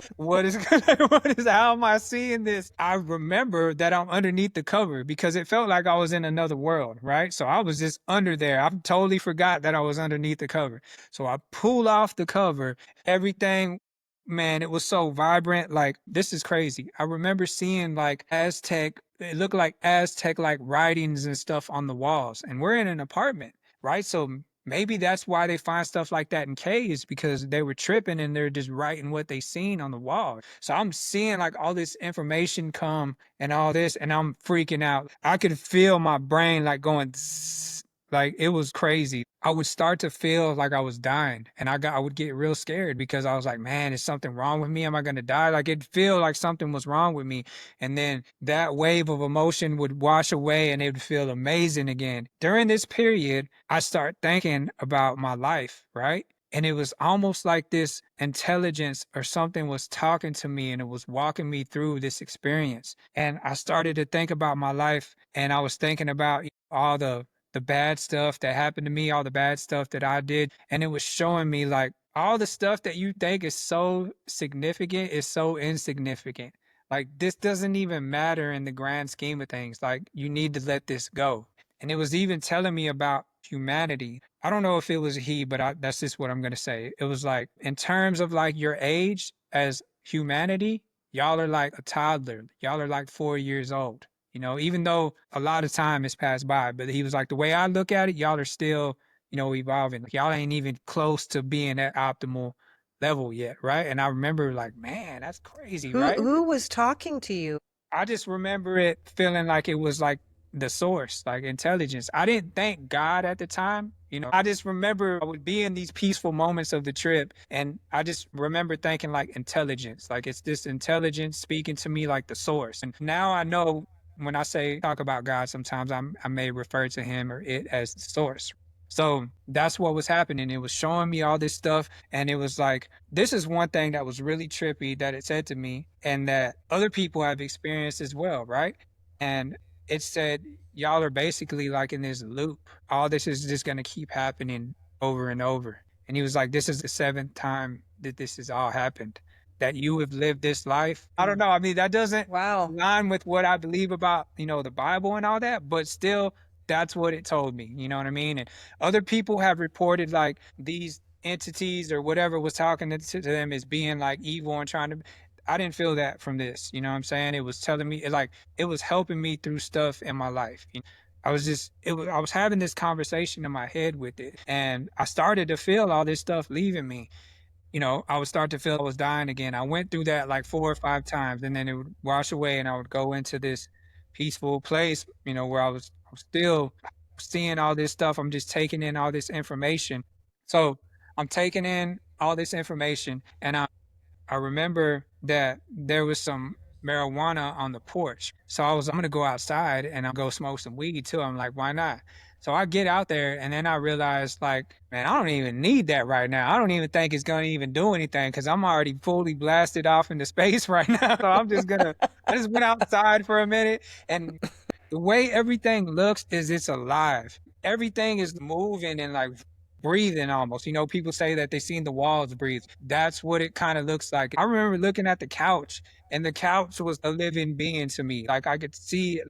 How am I seeing this? I remember that I'm underneath the cover because it felt like I was in another world, right? So I was just under there. I totally forgot that I was underneath the cover. So I pull off the cover, everything. Man, it was so vibrant. Like, this is crazy. I remember seeing like Aztec, it looked like Aztec like writings and stuff on the walls. And we're in an apartment, right? So maybe that's why they find stuff like that in caves because they were tripping and they're just writing what they seen on the wall. So I'm seeing like all this information come and all this, and I'm freaking out. I could feel my brain like going zzz, like it was crazy. I would start to feel like I was dying and I would get real scared because I was like, man, is something wrong with me? Am I going to die? Like it'd feel like something was wrong with me. And then that wave of emotion would wash away and it would feel amazing again. During this period, I start thinking about my life, right? And it was almost like this intelligence or something was talking to me and it was walking me through this experience. And I started to think about my life and I was thinking about all the bad stuff that happened to me, all the bad stuff that I did. And it was showing me like all the stuff that you think is so significant is so insignificant. Like this doesn't even matter in the grand scheme of things. Like you need to let this go. And it was even telling me about humanity. I don't know if it was he, but that's just what I'm going to say. It was like, in terms of like your age as humanity, y'all are like a toddler. Y'all are like 4 years old. You know, even though a lot of time has passed by, but he was like, the way I look at it, y'all are still, evolving. Like, y'all ain't even close to being at optimal level yet, right? And I remember like, man, that's crazy, right? Who was talking to you? I just remember it feeling like it was like the source, like intelligence. I didn't thank God at the time. I just remember I would be in these peaceful moments of the trip. And I just remember thinking like intelligence, like it's this intelligence speaking to me like the source. And now I know when I say talk about God, sometimes I may refer to him or it as the source. So that's what was happening. It was showing me all this stuff. And it was like, this is one thing that was really trippy that it said to me and that other people have experienced as well, right? And it said, y'all are basically like in this loop. All this is just going to keep happening over and over. And he was like, this is the seventh time that this has all happened, that you have lived this life. I don't know. I mean, that doesn't Wow. align with what I believe about, the Bible and all that, but still, that's what it told me. You know what I mean? And other people have reported like these entities or whatever was talking to them as being like evil and trying to. I didn't feel that from this. You know what I'm saying? It was telling me, it was helping me through stuff in my life. I was having this conversation in my head with it, and I started to feel all this stuff leaving me. I would start to feel I was dying again. I went through that like 4 or 5 times, and then it would wash away, and I would go into this peaceful place, where I was still seeing all this stuff. I'm just taking in all this information. So I'm taking in all this information, and I remember that there was some marijuana on the porch. So I'm gonna go outside and I'll go smoke some weed too. I'm like, why not? So I get out there and then I realized like, man, I don't even need that right now. I don't even think it's gonna even do anything because I'm already fully blasted off into space right now. So I just went outside for a minute, and the way everything looks is it's alive. Everything is moving and like breathing almost. People say that they seen the walls breathe. That's what it kind of looks like. I remember looking at the couch, and the couch was a living being to me. Like I could see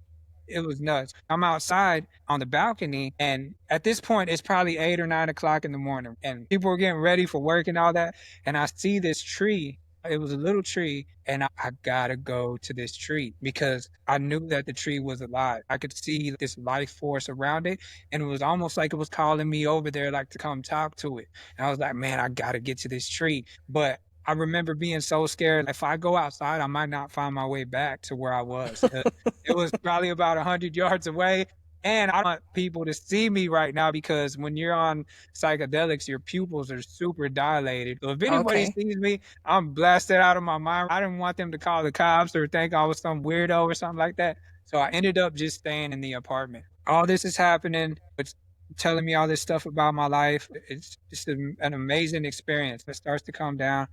it was nuts. I'm outside on the balcony, and at this point, it's probably 8 or 9 o'clock in the morning, and people are getting ready for work and all that. And I see this tree. It was a little tree, and I gotta go to this tree because I knew that the tree was alive. I could see this life force around it, and it was almost like it was calling me over there, like to come talk to it. And I was like, man, I gotta get to this tree. But I remember being so scared. If I go outside, I might not find my way back to where I was. It was probably about 100 yards away. And I want people to see me right now because when you're on psychedelics, your pupils are super dilated. So if anybody Okay. sees me, I'm blasted out of my mind. I didn't want them to call the cops or think I was some weirdo or something like that. So I ended up just staying in the apartment. All this is happening. It's telling me all this stuff about my life. It's just an amazing experience. It starts to come down,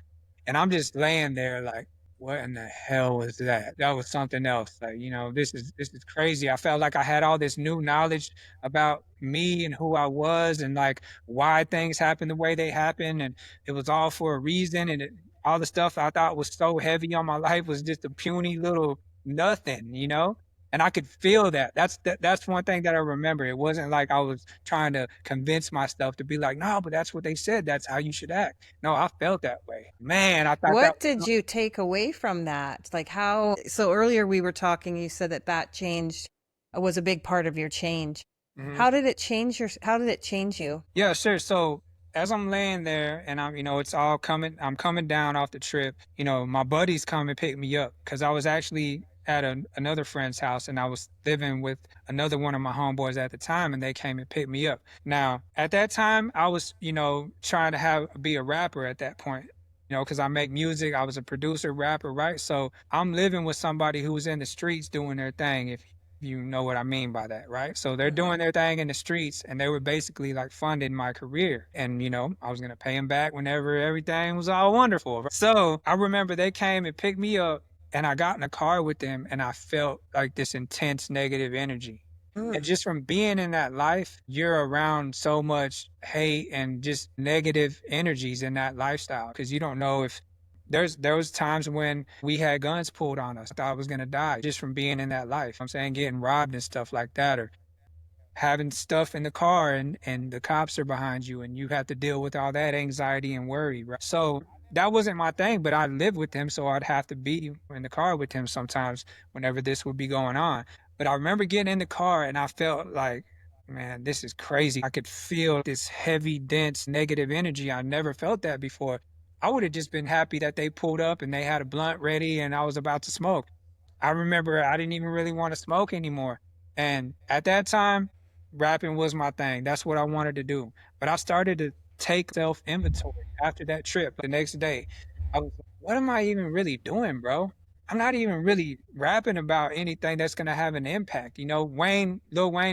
and I'm just laying there like, what in the hell was that? That was something else. Like, this is crazy. I felt like I had all this new knowledge about me and who I was and like why things happen the way they happen. And it was all for a reason. And all the stuff I thought was so heavy on my life was just a puny little nothing. And I could feel that. That's one thing that I remember. It wasn't like I was trying to convince myself to be like, no, but that's what they said. That's how you should act. No, I felt that way. Man, I thought that What did you take away from that? Like how, so earlier we were talking, you said that changed was a big part of your change. Mhm. How did it change how did it change you? Yeah, sure. So as I'm laying there and it's all coming, I'm coming down off the trip, my buddies come and pick me up because I was actually at another friend's house and I was living with another one of my homeboys at the time and they came and picked me up. Now, at that time, I was, trying to be a rapper at that point. Because I make music, I was a producer, rapper, right? So I'm living with somebody who was in the streets doing their thing. If you know what I mean by that, right? So they're Hmm. doing their thing in the streets and they were basically like funding my career. And, I was going to pay them back whenever everything was all wonderful. So I remember they came and picked me up and I got in a car with them and I felt like this intense negative energy. And Mm. just from being in that life, you're around so much hate and just negative energies in that lifestyle because you don't know if there was times when we had guns pulled on us. I thought I was gonna die just from being in that life. I'm saying getting robbed and stuff like that, or having stuff in the car and the cops are behind you and you have to deal with all that anxiety and worry. Right? So that wasn't my thing, but I lived with him, so I'd have to be in the car with him sometimes whenever this would be going on. But I remember getting in the car and I felt like, man, this is crazy. I could feel this heavy, dense, negative energy. I never felt that before. I would have just been happy that they pulled up and they had a blunt ready and I was about to smoke. I remember I didn't even really want to smoke anymore. And at that time, rapping was my thing. That's what I wanted to do. But I started to take self inventory after that trip. The next day, I was like, what am I even really doing, bro? I'm not even really rapping about anything that's gonna have an impact. Lil Wayne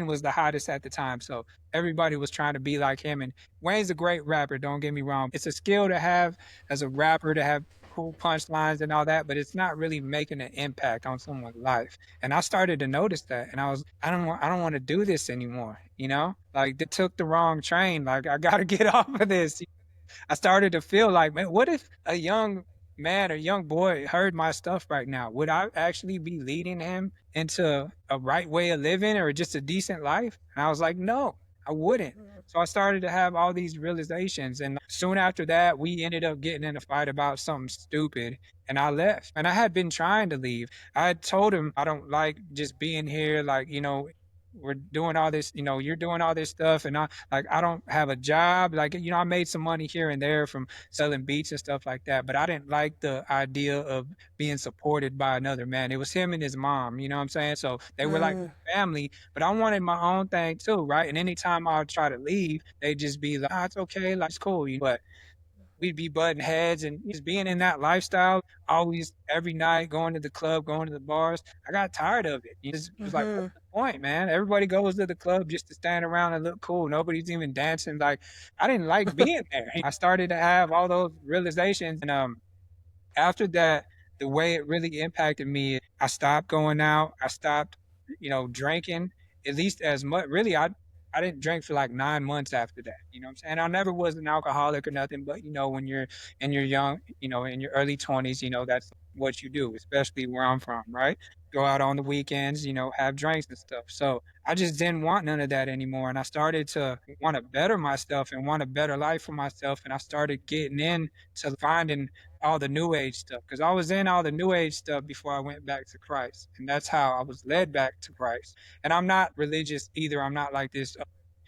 was the hottest at the time, so everybody was trying to be like him. And Wayne's a great rapper, don't get me wrong. It's a skill to have as a rapper to have cool punchlines and all that, but it's not really making an impact on someone's life. And I started to notice that, and I don't want to do this anymore. Like they took the wrong train. Like I got to get off of this. I started to feel like, man, what if a young man or young boy heard my stuff right now? Would I actually be leading him into a right way of living or just a decent life? And I was like, no, I wouldn't. So I started to have all these realizations. And soon after that, we ended up getting in a fight about something stupid. And I left. And I had been trying to leave. I had told him I don't like just being here. Like, we're doing all this, you're doing all this stuff. And I don't have a job. Like, I made some money here and there from selling beats and stuff like that. But I didn't like the idea of being supported by another man. It was him and his mom, you know what I'm saying? So they were like Mm. family, but I wanted my own thing too, right? And anytime I would try to leave, they'd just be like, it's okay, like it's cool. But we'd be butting heads and just being in that lifestyle, always every night going to the club, going to the bars. I got tired of it. It was like, what's Mhm. the point, man? Everybody goes to the club just to stand around and look cool. Nobody's even dancing. Like, I didn't like being there. I started to have all those realizations. And after that, the way it really impacted me, I stopped going out. I stopped, drinking at least as much. Really, I didn't drink for like 9 months after that. You know what I'm saying? I never was an alcoholic or nothing, but when you're young, in your early 20s, that's what you do, especially where I'm from, right? Go out on the weekends, have drinks and stuff. So I just didn't want none of that anymore. And I started to want to better myself and want a better life for myself. And I started getting into finding all the new age stuff because I was in all the new age stuff before I went back to Christ. And that's how I was led back to Christ. And I'm not religious either. I'm not like this,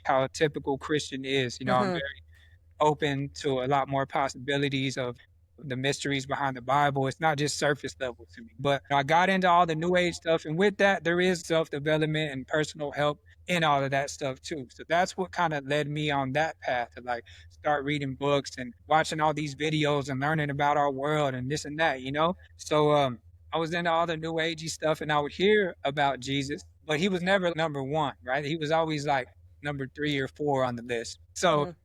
how a typical Christian is. I'm Mhm. very open to a lot more possibilities of the mysteries behind the Bible. It's not just surface level to me. But I got into all the new age stuff. And with that, there is self development and personal help in all of that stuff too. So that's what kind of led me on that path to like start reading books and watching all these videos and learning about our world and this and that, you know? So I was into all the new agey stuff and I would hear about Jesus, but he was never number one, right? He was always like number 3 or 4 on the list. So Mm-hmm.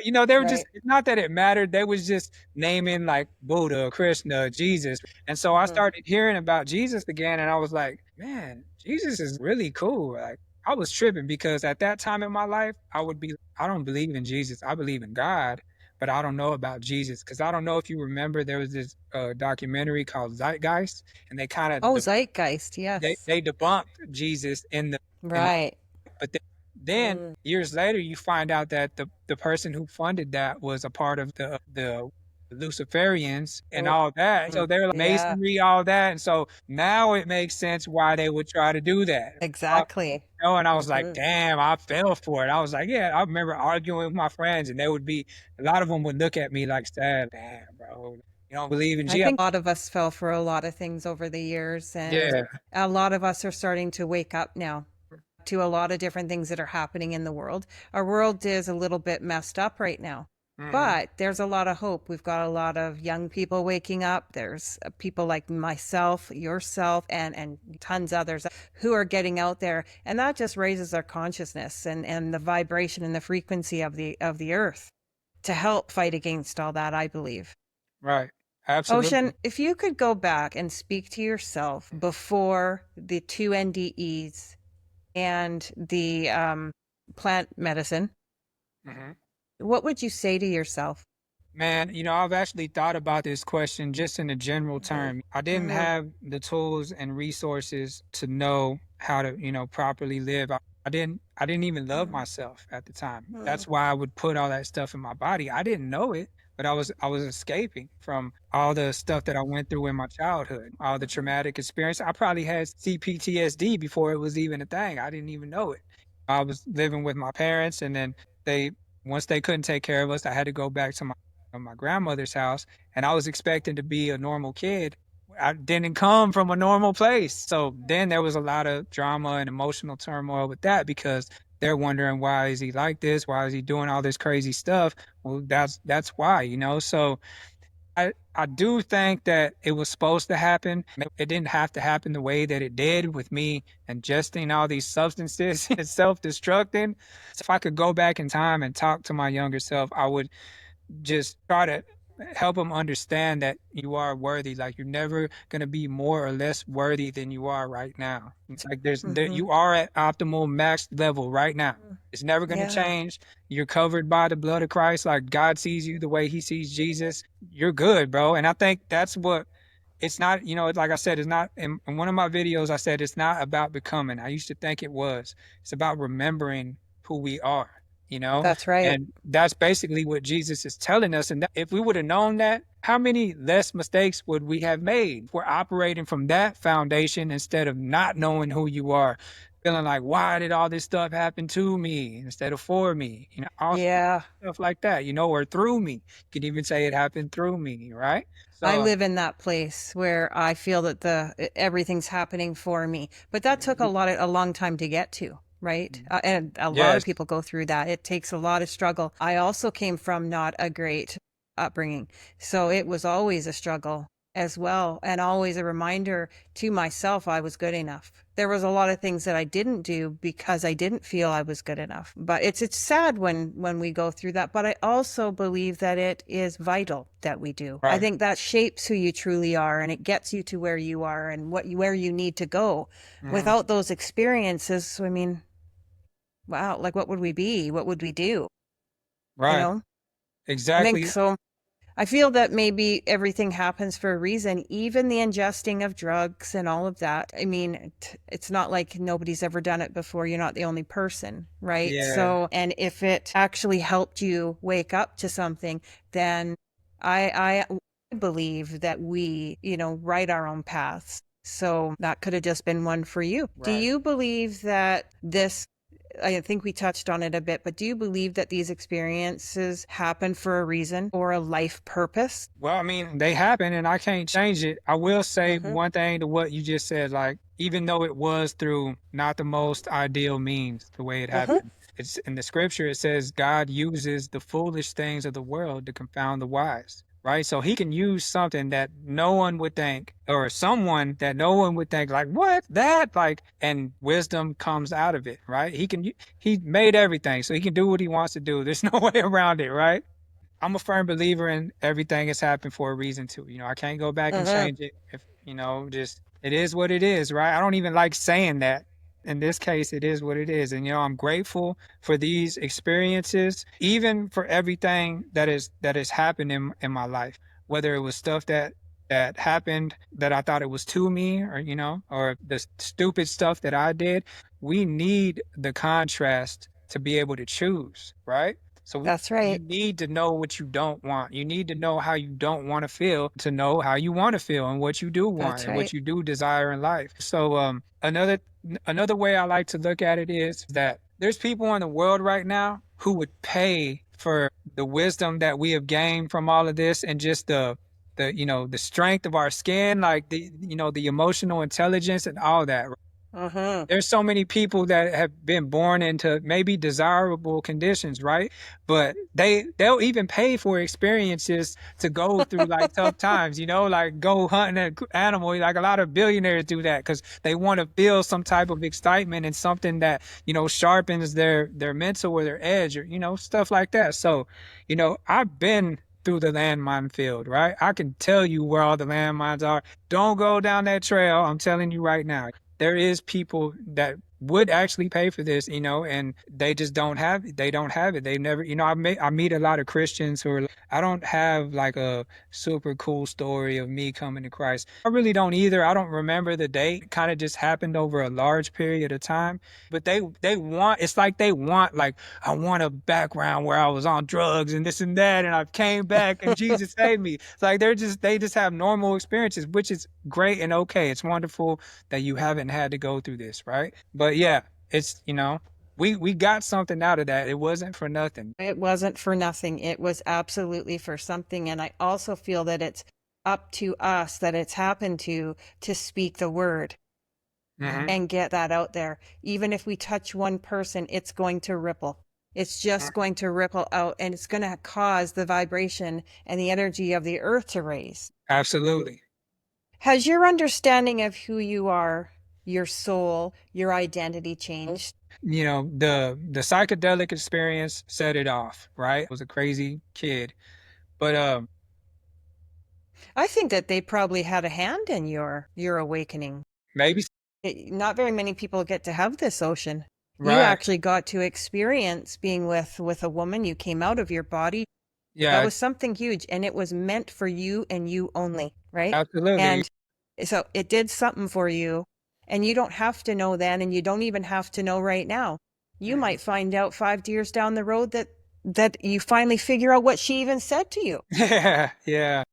you know, they were just, Right. it's not that it mattered. They was just naming like Buddha, Krishna, Jesus. And so I Mm-hmm. started hearing about Jesus again. And I was like, man, Jesus is really cool. Like I was tripping because at that time in my life, I would be, I don't believe in Jesus. I believe in God, but I don't know about Jesus. Cause I don't know if you remember, there was this documentary called Zeitgeist and they kind Oh, of, Zeitgeist. Yes. they debunked Jesus in Right. but then Mm. years later, you find out that the person who funded that was a part of the Luciferians and Oh, all that. So they're like yeah, masonry, all that. And so now it makes sense why they would try to do that. exactly. You know, and I was like, Mm-hmm. damn, I fell for it. I was like, yeah, I remember arguing with my friends, and they would be, a lot of them would look at me like, sad, damn, bro, you don't believe in I Jesus. think a lot of us fell for a lot of things over the years, and Yeah. a lot of us are starting to wake up now to a lot of different things that are happening in the world. Our world is a little bit messed up right now, Hmm. but there's a lot of hope. We've got a lot of young people waking up. There's people like myself, yourself, and tons others who are getting out there, and that just raises our consciousness and the vibration and the frequency of the earth to help fight against all that, I believe. Right. Ocean, Absolutely. if you could go back and speak to yourself before the two NDEs and the plant medicine, Hmm. what would you say to yourself? Man, you know, I've actually thought about this question just in a general Hmm. term. I didn't Hmm. have the tools and resources to know how to, you know, properly live. I didn't even love myself at the time. That's why I would put all that stuff in my body. I didn't know it, but I was escaping from all the stuff that I went through in my childhood, all the traumatic experience. I probably had CPTSD before it was even a thing. I didn't even know it. I was living with my parents and then they once they couldn't take care of us, I had to go back to my grandmother's house and I was expecting to be a normal kid. I didn't come from a normal place. So then there was a lot of drama and emotional turmoil with that because they're wondering why is he like this? Why is he doing all this crazy stuff? Well, that's why, you know. So I do think that it was supposed to happen. It didn't have to happen the way that it did with me ingesting all these substances and self-destructing. So if I could go back in time and talk to my younger self, I would just try to help them understand that you are worthy. Like you're never gonna be more or less worthy than you are right now. It's like Hmm. you are at optimal max level right now. It's never gonna Yeah. change. You're covered by the blood of Christ. Like God sees you the way He sees Jesus. You're good, bro. And I think that's what it's not, you know, like I said, it's not in one of my videos, I said it's not about becoming. I used to think it was. It's about remembering who we are, you know? That's right. And that's basically what Jesus is telling us. And if we would have known that, how many less mistakes would we have made? We're operating from that foundation instead of not knowing who you are, feeling like, why did all this stuff happen to me instead of for me? You know, all Yeah. stuff like that, you know, or through me. You could even say it happened through me, right? I So, live in that place where I feel that everything's happening for me. But that took a long time to get to, right? And a lot of yes. people go through that. It takes a lot of struggle. I also came from not a great upbringing. So it was always a struggle as well, and always a reminder to myself I was good enough. There was a lot of things that I didn't do because I didn't feel I was good enough. But it's sad when we go through that, but I also believe that it is vital that we do. I Right. think that shapes who you truly are and it gets you to where you are and where you need to go. Mhm. Without those experiences, I mean, wow, like what would we be? What would we do? You Right. know? I think Exactly. so. I feel that maybe everything happens for a reason, even the ingesting of drugs and all of that. I mean, it's not like nobody's ever done it before. You're not the only person, right? Yeah. So, and if it actually helped you wake up to something, then I believe that we, write our own paths. So that could have just been one for you. Do Right. you believe that this I think we touched on it a bit, but do you believe that these experiences happen for a reason or a life purpose? Well, I mean, they happen and I can't change it. I will say Hmm. one thing to what you just said, like even though it was through not the most ideal means, the way it Uh-huh. happened. It's in the scripture, it says God uses the foolish things of the world to confound the wise, right? So he can use something that no one would think, or someone that no one would think, like, what? That? Like, and wisdom comes out of it, right? He made everything, so he can do what he wants to do. There's no way around it, right? I'm a firm believer in everything has happened for a reason too. I can't go back and Uh-huh. change it. If just it is what it is, right? I don't even like saying that. In this case, it is what it is. And I'm grateful for these experiences, even for everything that has happened in my life. Whether it was stuff that happened that I thought it was to me, or or the stupid stuff that I did. We need the contrast to be able to choose, right? So That's you right. need to know what you don't want. You need to know how you don't want to feel to know how you want to feel and what you do want That's and what right. you do desire in life. So another way I like to look at it is that there's people in the world right now who would pay for the wisdom that we have gained from all of this, and just the strength of our skin, like the emotional intelligence and all that. Uh-huh. There's so many people that have been born into maybe desirable conditions, right? But they'll even pay for experiences to go through like tough times, like go hunting an animal. Like a lot of billionaires do that because they want to feel some type of excitement and something that sharpens their mental or their edge, or stuff like that. So, I've been through the landmine field, right? I can tell you where all the landmines are. Don't go down that trail. I'm telling you right now. There is people that would actually pay for this, and they just don't have it. They don't have it. They never, I meet a lot of Christians who are, I don't have like a super cool story of me coming to Christ. I really don't either. I don't remember the date. It kind of just happened over a large period of time. But they want, it's like they want, like, I want a background where I was on drugs and this and that, and I came back and Jesus saved me. It's like they just have normal experiences, which is great and okay. It's wonderful that you haven't had to go through this, right? But yeah, it's we got something out of that. It wasn't for nothing. It wasn't for nothing. It was absolutely for something. And I also feel that it's up to us that it's happened to speak the word Hmm. and get that out there. Even if we touch one person, it's going to ripple. It's just going to ripple out, and it's going to cause the vibration and the energy of the earth to raise. Absolutely. Has your understanding of who you are, your soul, your identity changed? The psychedelic experience set it off, right? I was a crazy kid, but I think that they probably had a hand in your awakening. maybe Not very many people get to have this, Ocean. You right. actually got to experience being with a woman. You came out of your body. That Yeah, was something huge, and it was meant for you and you only, right? absolutely. And so it did something for you, and you don't have to know then, and you don't even have to know right now. You Mhm. might find out 5 years down the road that you finally figure out what she even said to you. Yeah, yeah.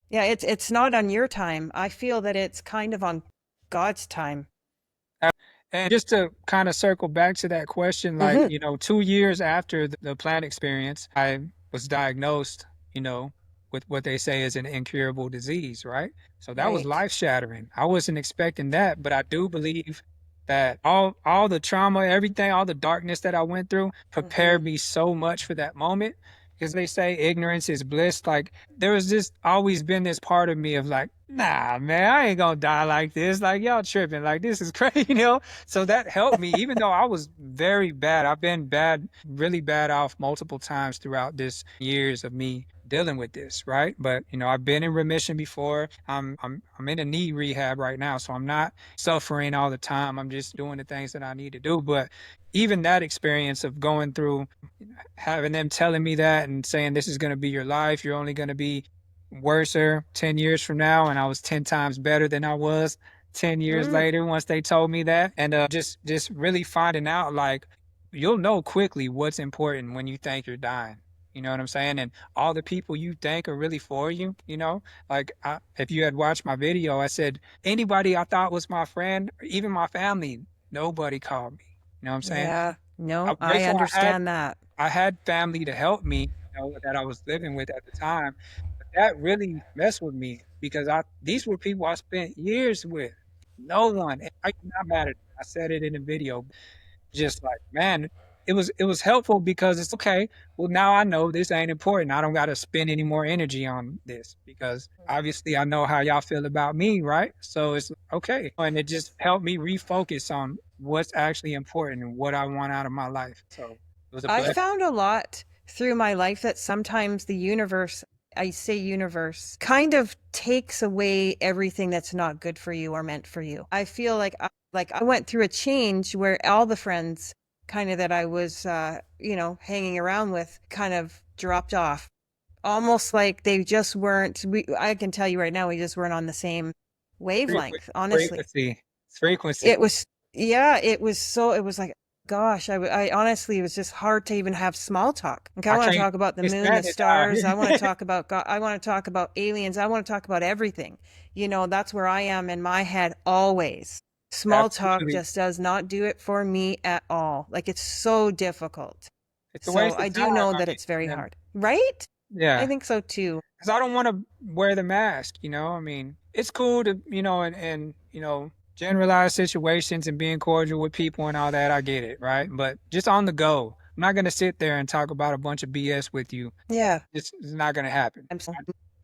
Yeah, it's not on your time. I feel that it's kind of on God's time. And just to kind of circle back to that question, like, Hmm. 2 years after the plant experience, I was diagnosed, with what they say is an incurable disease, right? So that was Right. life shattering. I wasn't expecting that, but I do believe that all the trauma, everything, all the darkness that I went through Hmm. prepared me so much for that moment. Because they say ignorance is bliss. Like there was just always been this part of me of like, nah, man, I ain't gonna die like this. Like y'all tripping. Like this is crazy, So that helped me, even though I was very bad. I've been bad, really bad off multiple times throughout this years of me dealing with this, right? But I've been in remission before. I'm in a knee rehab right now, so I'm not suffering all the time. I'm just doing the things that I need to do. But even that experience of going through, having them telling me that and saying this is going to be your life, you're only going to be worser 10 years from now, and I was 10 times better than I was 10 years Mm. later once they told me that. And just really finding out, like, you'll know quickly what's important when you think you're dying. You know what I'm saying? And all the people you think are really for you, like if you had watched my video, I said anybody I thought was my friend, or even my family, nobody called me. You know what I'm saying? Yeah. I'm No, I grateful understand that. I had family to help me, that I was living with at the time. But that really messed with me because these were people I spent years with. No one. And I'm not mad at it. I said it in the video. Just like, man, it was helpful because it's okay. Well, now I know this ain't important. I don't got to spend any more energy on this because obviously I know how y'all feel about me, right? So it's okay. And it just helped me refocus on what's actually important and what I want out of my life. So it was a I blessing. found a lot through my life that sometimes the universe, I say universe, kind of takes away everything that's not good for you or meant for you. I feel like I went through a change where all the friends kind of that I was hanging around with kind of dropped off. Almost like they just weren't I can tell you right now we just weren't on the same wavelength, honestly. Frequency. Frequency. It was, yeah, it was like, gosh, I honestly, it was just hard to even have small talk. Like, I I want to can't talk about the moon, the stand it. Die. stars. I want to talk about God. I want to talk about aliens. I want to talk about everything. That's where I am in my head always. Small talk Absolutely. just does not do it for me at all. Like, it's so difficult. It's a So waste I of do time. know I that it's very mean, hard, right? I yeah. think so too. Because I don't want to wear the mask, I mean, it's cool to, and generalize situations and being cordial with people and all that. I get it, right? But just on the go, I'm not going to sit there and talk about a bunch of BS with you. Yeah. It's not going to happen. I'm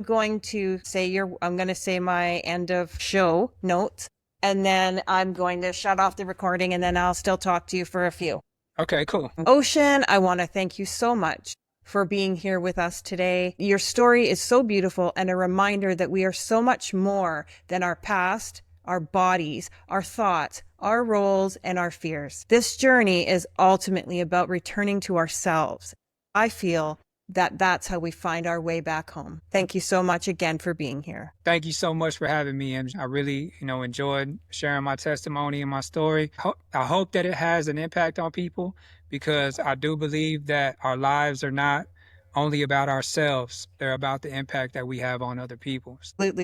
going to say my end of show notes, and then I'm going to shut off the recording, and then I'll still talk to you for a few. Okay, cool. Ocean, I want to thank you so much for being here with us today. Your story is so beautiful and a reminder that we are so much more than our past, our bodies, our thoughts, our roles, and our fears. This journey is ultimately about returning to ourselves. I feel that that's how we find our way back home. Thank you so much again for being here. Thank you so much for having me. And I really, enjoyed sharing my testimony and my story. I hope that it has an impact on people because I do believe that our lives are not only about ourselves. They're about the impact that we have on other people. Absolutely.